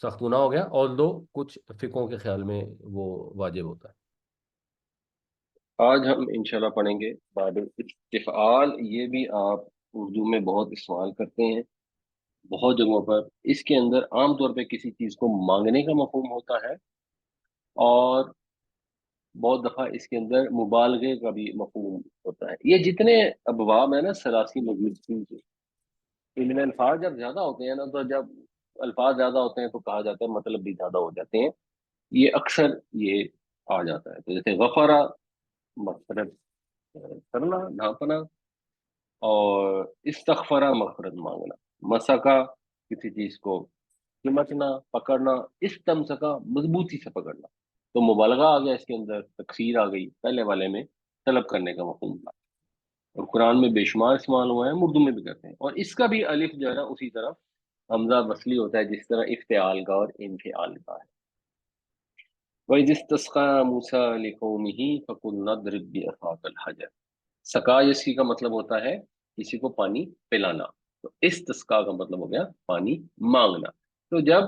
سخت گناہ ہو گیا، اور دو کچھ فقہوں کے خیال میں وہ واجب ہوتا ہے. آج ہم انشاءاللہ پڑھیں گے باب استفعال. یہ بھی آپ اردو میں بہت استعمال کرتے ہیں بہت جگہوں پر. اس کے اندر عام طور پہ کسی چیز کو مانگنے کا مفہوم ہوتا ہے، اور بہت دفعہ اس کے اندر مبالغے کا بھی مفہوم ہوتا ہے. یہ جتنے ابواب ہیں نا سلاسی مجلسین کے، ان میں الفاظ جب زیادہ ہوتے ہیں نا، تو جب الفاظ زیادہ ہوتے ہیں تو کہا جاتا ہے مطلب بھی زیادہ ہو جاتے ہیں. یہ اکثر یہ آ جاتا ہے. تو جیسے غفرا مغفرت کرنا، ڈھانپنا، اور استغفرا مغفرت مانگنا، مسکا کسی چیز کو سمٹنا، پکڑنا، استمسکا مضبوطی سے پکڑنا. تو مبالغہ آ گیا اس کے اندر، تکثیر آ گئی. پہلے والے میں طلب کرنے کا مفہوم تھا، اور قرآن میں بے شمار استعمال ہوا ہے، اردو میں بھی کرتے ہیں. اور اس کا بھی الف جو ہے نا اسی طرح حمزہ وصلی ہوتا ہے جس طرح افتعال کا اور انفعال کا ہے. وَإِذِ اسْتَسْقَىٰ مُوسَىٰ لِقَوْمِهِ فَقُلْنَا اضْرِب بِّعَصَاكَ الْحَجَرَ. سقا اسی کا مطلب ہوتا ہے کسی کو پانی پلانا، تو استسقاء کا مطلب ہو گیا پانی مانگنا. تو جب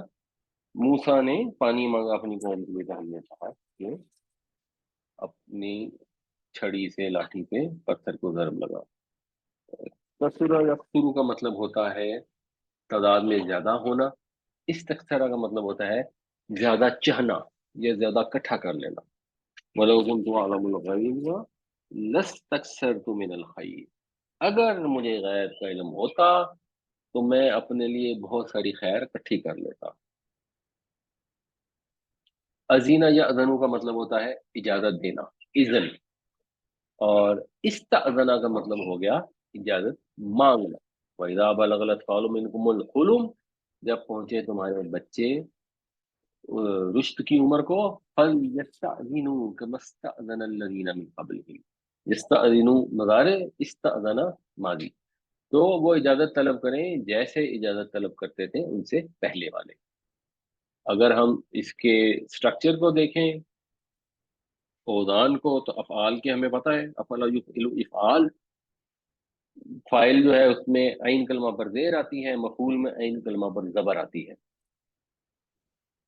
موسیٰ نے پانی مانگا اپنی قوم کے لیے، تو ہم نے کہا کہ اپنی چھڑی سے، لاٹھی پہ پتھر کو ضرب لگا. کثرہ یکثر کا مطلب ہوتا ہے تعداد میں زیادہ ہونا. استکثرہ کا مطلب ہوتا ہے زیادہ چہنا یا زیادہ اکٹھا کر لینا. وَلَوْ كُنْتُ أَعْلَمُ الْغَيْبَ لَاسْتَكْثَرْتُ مِنَ الْخَيْرِ. اگر مجھے غیب کا علم ہوتا تو میں اپنے لیے بہت ساری خیر اکٹھی کر لیتا. اذینہ یا اذنو کا مطلب ہوتا ہے اجازت دینا، اذن. اور استأذنہ کا مطلب ہو گیا اجازت مانگنا. وَإِذَا بَلَغَ الْأَطْفَالُ مِنْكُمُ الْحُلُمَ. جب پہنچے تمہارے بچے رشد کی عمر کو، فَلْيَسْتَأْذِنُوا كَمَا اسْتَأْذَنَ الَّذِينَ مِنْ قَبْلِهِمْ. يَسْتَأْذِنُوا مضارع، استأذنہ ماضی. تو وہ اجازت طلب کریں جیسے اجازت طلب کرتے تھے ان سے پہلے والے. اگر ہم اس کے سٹرکچر کو دیکھیں، اوزان کو، تو افعال کے ہمیں پتہ ہے افعل یفعل افعال. فائل جو ہے اس میں عین کلمہ پر زیر آتی ہے، مفعول میں عین کلمہ پر زبر آتی ہے.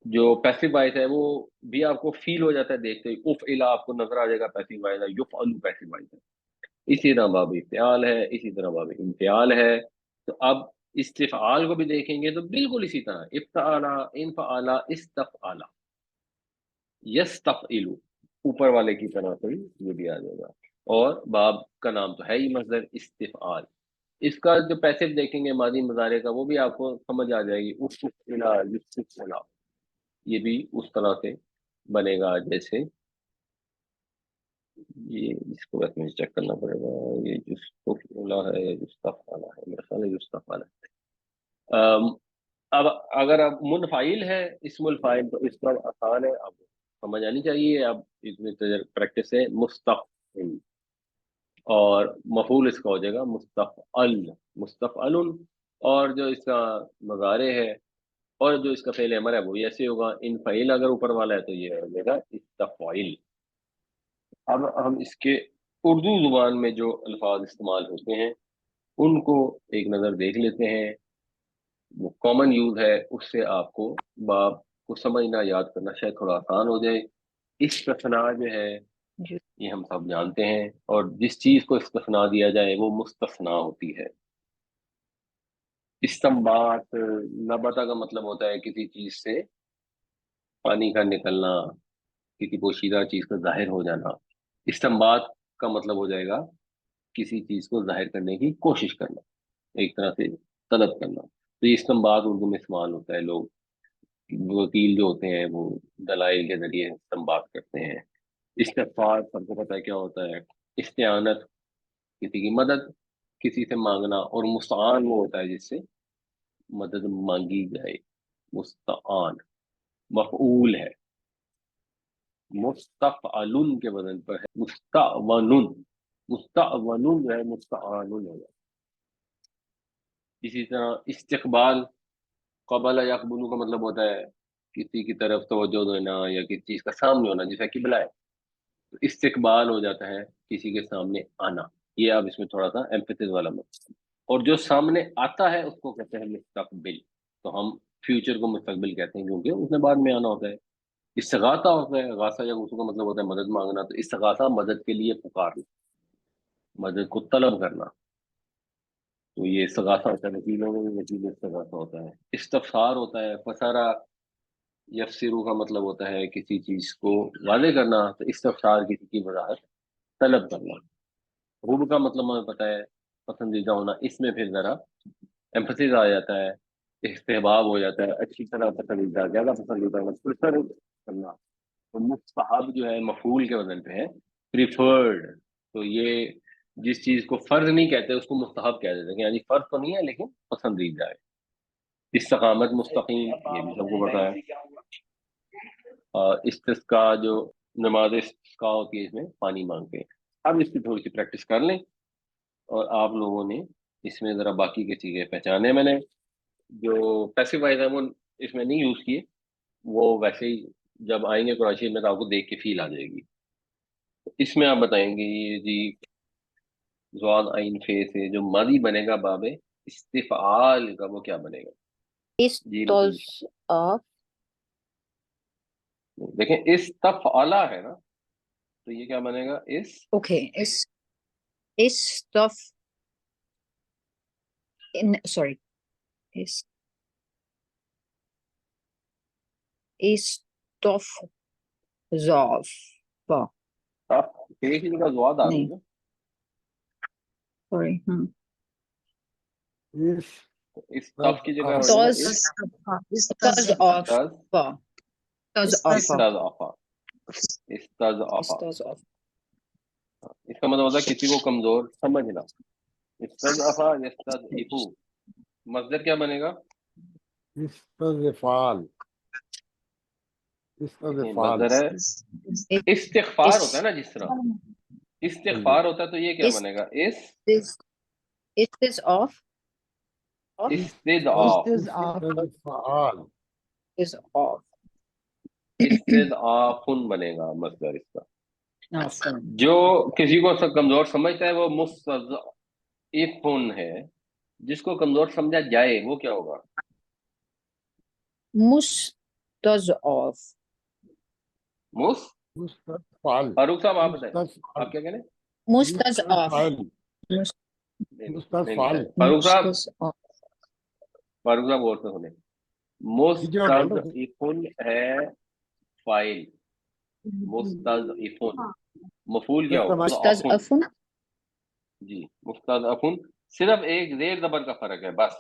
جو پیسو وائس ہے وہ بھی آپ کو فیل ہو جاتا ہے دیکھتے ہی، افعل آپ کو نظر آ جائے گا پیسو وائس ہے، یفعل پیسو وائس ہے. اسی طرح باب افتعال ہے، اسی طرح باب انفعال ہے. تو اب استفعال کو بھی دیکھیں گے تو بالکل اسی طرح افتعال، انفعال، استفعال، یستفعل، اوپر والے کی طرح سے یہ بھی آ جائے گا. اور باب کا نام تو ہے ہی مصدر استفعال. اس کا جو پیسو دیکھیں گے ماضی مضارع کا، وہ بھی آپ کو سمجھ آ جائے گی، استفعلا، یستفعلا. یہ بھی اس طرح سے بنے گا جیسے یہ. اس کو ویسے مجھے چیک کرنا پڑے گا، یہ یستفعلا ہے یا یستفعلا ہے، میرا خیال ہے یستفعلا ہے. اب اگر اب منفعل ہے اسم الفاعل تو اس پر آسان ہے، اب سمجھ آنی چاہیے. اب اس میں پریکٹس ہے مستفعل، اور مفعول اس کا ہو جائے گا مستفعل، مستفعل. اور جو اس کا مضارع ہے اور جو اس کا فعل امر ہے وہ ایسے ہوگا. ان فعل اگر اوپر والا ہے تو یہ ہو جائے گا استفعل. اب ہم اس کے اردو زبان میں جو الفاظ استعمال ہوتے ہیں ان کو ایک نظر دیکھ لیتے ہیں. وہ کامن یوز ہے، اس سے آپ کو باب کو سمجھنا، یاد کرنا شاید تھوڑا آسان ہو جائے. استثناء جو ہے یہ ہم سب جانتے ہیں، اور جس چیز کو استثناء دیا جائے وہ مستثنیٰ ہوتی ہے۔ استنباط نبتا کا مطلب ہوتا ہے کسی چیز سے پانی کا نکلنا، کسی پوشیدہ چیز کا ظاہر ہو جانا۔ استنباط کا مطلب ہو جائے گا کسی چیز کو ظاہر کرنے کی کوشش کرنا، ایک طرح سے طلب کرنا۔ تو یہ استنباط اردو میں استعمال ہوتا ہے، لوگ وکیل جو ہوتے ہیں وہ دلائل کے ذریعے استنباط کرتے ہیں۔ استغفار سب کو پتہ ہے کیا ہوتا ہے، استعانت کسی کی مدد، کسی سے مانگنا، اور مستعان وہ ہوتا ہے جس سے مدد مانگی جائے۔ مستعان مفعول ہے، مستفعل کے وزن پر ہے، مستعون، مستعون جو ہے مستعان ہوگا۔ اسی طرح استقبال قبل یقبل کا مطلب ہوتا ہے کسی کی طرف توجہ دینا یا کسی چیز کا سامنے ہونا، جیسا قبلہ ہے تو استقبال ہو جاتا ہے کسی کے سامنے آنا۔ یہ اب اس میں تھوڑا سا ایمفیسس والا مطلب، اور جو سامنے آتا ہے اس کو کہتے ہیں مستقبل۔ تو ہم فیوچر کو مستقبل کہتے ہیں کیونکہ اس نے بعد میں آنا ہوتا ہے۔ استغاثہ ہوتا ہے، غاثہ یا غوثہ کا مطلب ہوتا ہے مدد مانگنا، تو استغاثہ مدد کے لیے پکارنا، مدد کو طلب کرنا، تو یہ استغاثہ ہوتا ہے۔ وکیلوں میں بھی وکیل استغاثہ ہوتا ہے۔ استفسار ہوتا ہے، فسارہ یفسرو کا مطلب ہوتا ہے کسی چیز کو واضح کرنا، تو استفسار کسی کی وضاحت طلب کرنا۔ حب کا مطلب ہمیں پتہ ہے پسندیدہ ہونا، اس میں پھر ذرا ایمفسس آ جاتا ہے، استحباب ہو جاتا ہے، اچھی طرح پسندیدہ، زیادہ پسندیدہ پریفر کرنا۔ تو مستحب جو ہے مفعول کے وزن پہ ہے، پریفرڈ۔ تو یہ جس چیز کو فرض نہیں کہتے اس کو مستحب کہہ دیتے ہیں، یعنی فرض تو نہیں ہے لیکن پسندیدہ ہے۔ استقامت مستقیم، یہ بھی سب کو پتا ہے۔ استسقاء جو نماز استسقاء ہوتی ہے اس میں پانی مانگتے ہیں۔ اب اس کی تھوڑی سی پریکٹس کر لیں، اور آپ لوگوں نے اس میں ذرا باقی کے چیزیں پہچانے۔ میں نے جو پیسیفائز ہیں وہ اس میں نہیں یوز کیے، وہ ویسے ہی جب آئیں گے قرآن شریف میں تو آپ کو دیکھ کے فیل آ جائے گی۔ اس میں آپ بتائیں گے یہ جی زواد عین فے سے جو ماضی بنے گا باب استفعال کا، وہ کیا بنے گا؟ جی دیکھیں استفعلا ہے نا، تو یہ کیا بنے گا؟ فے کی جگہ زواد آ گئی نا، اس تف کی جگہ ہو جائے گا استضعفا۔ اس کا مطلب ہوتا ہے کسی کو کمزور سمجھنا۔ استضعفا یستضعفو، مصدر کیا بنے گا؟ استغفال، مصدر ہے استغفار ہوتا ہے نا، جس طرح استغفار ہوتا ہے تو یہ کیا بنے گا؟ استضعاف، استضعافن بنے گا مصدر اس کا۔ جو کسی کو کمزور سمجھتا ہے وہ مستضعفن ہے، جس کو کمزور سمجھا جائے وہ کیا ہوگا؟ مستضعف۔ مستغفال، فاروق صاحب آپ بتائیں، آپ کیا کہہ رہے ہیں؟ مستغفال، فاروق صاحب غور سے سنیں۔ مستضعفن ہے فاعل، مستضعفن مفعول کیا ہوگا؟ مستضعفن، جی مستضعفن، صرف ایک زیر زبر کا فرق ہے بس۔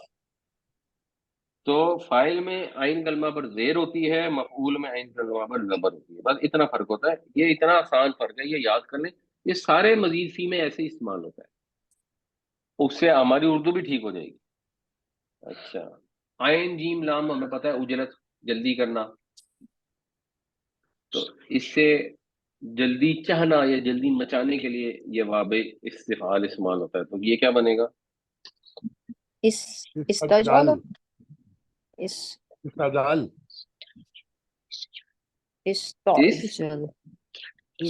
تو فاعل میں عین کلمہ پر زیر ہوتی ہے، مفعول میں عین کلمہ پر زبر ہوتی ہے، بس اتنا فرق ہوتا ہے۔ یہ اتنا آسان فرق ہے، یہ یاد کر لیں۔ یہ سارے مزید فی میں ایسے ہی استعمال ہوتا ہے، اس سے ہماری اردو بھی ٹھیک ہو جائے گی۔ اچھا، عین جیم لام ہمیں پتہ ہے اجرت، جلدی کرنا، تو اس سے جلدی چاہنا یا جلدی مچانے کے لیے یہ واب استفعال استعمال ہوتا ہے۔ تو یہ کیا بنے گا؟ استجال، استجال، استعجل، جی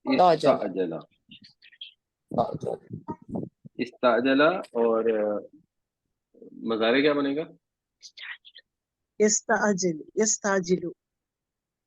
استعجل، استعجل، اور مضارع کیا بنے گا؟ یستعجل، یستعجل،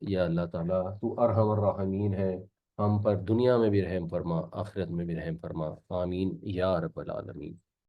یا اللہ تعالیٰ تو ارحم الراحمین ہے، ہم پر دنیا میں بھی رحم فرما، آخرت میں بھی رحم فرما، آمین یا رب العالمین۔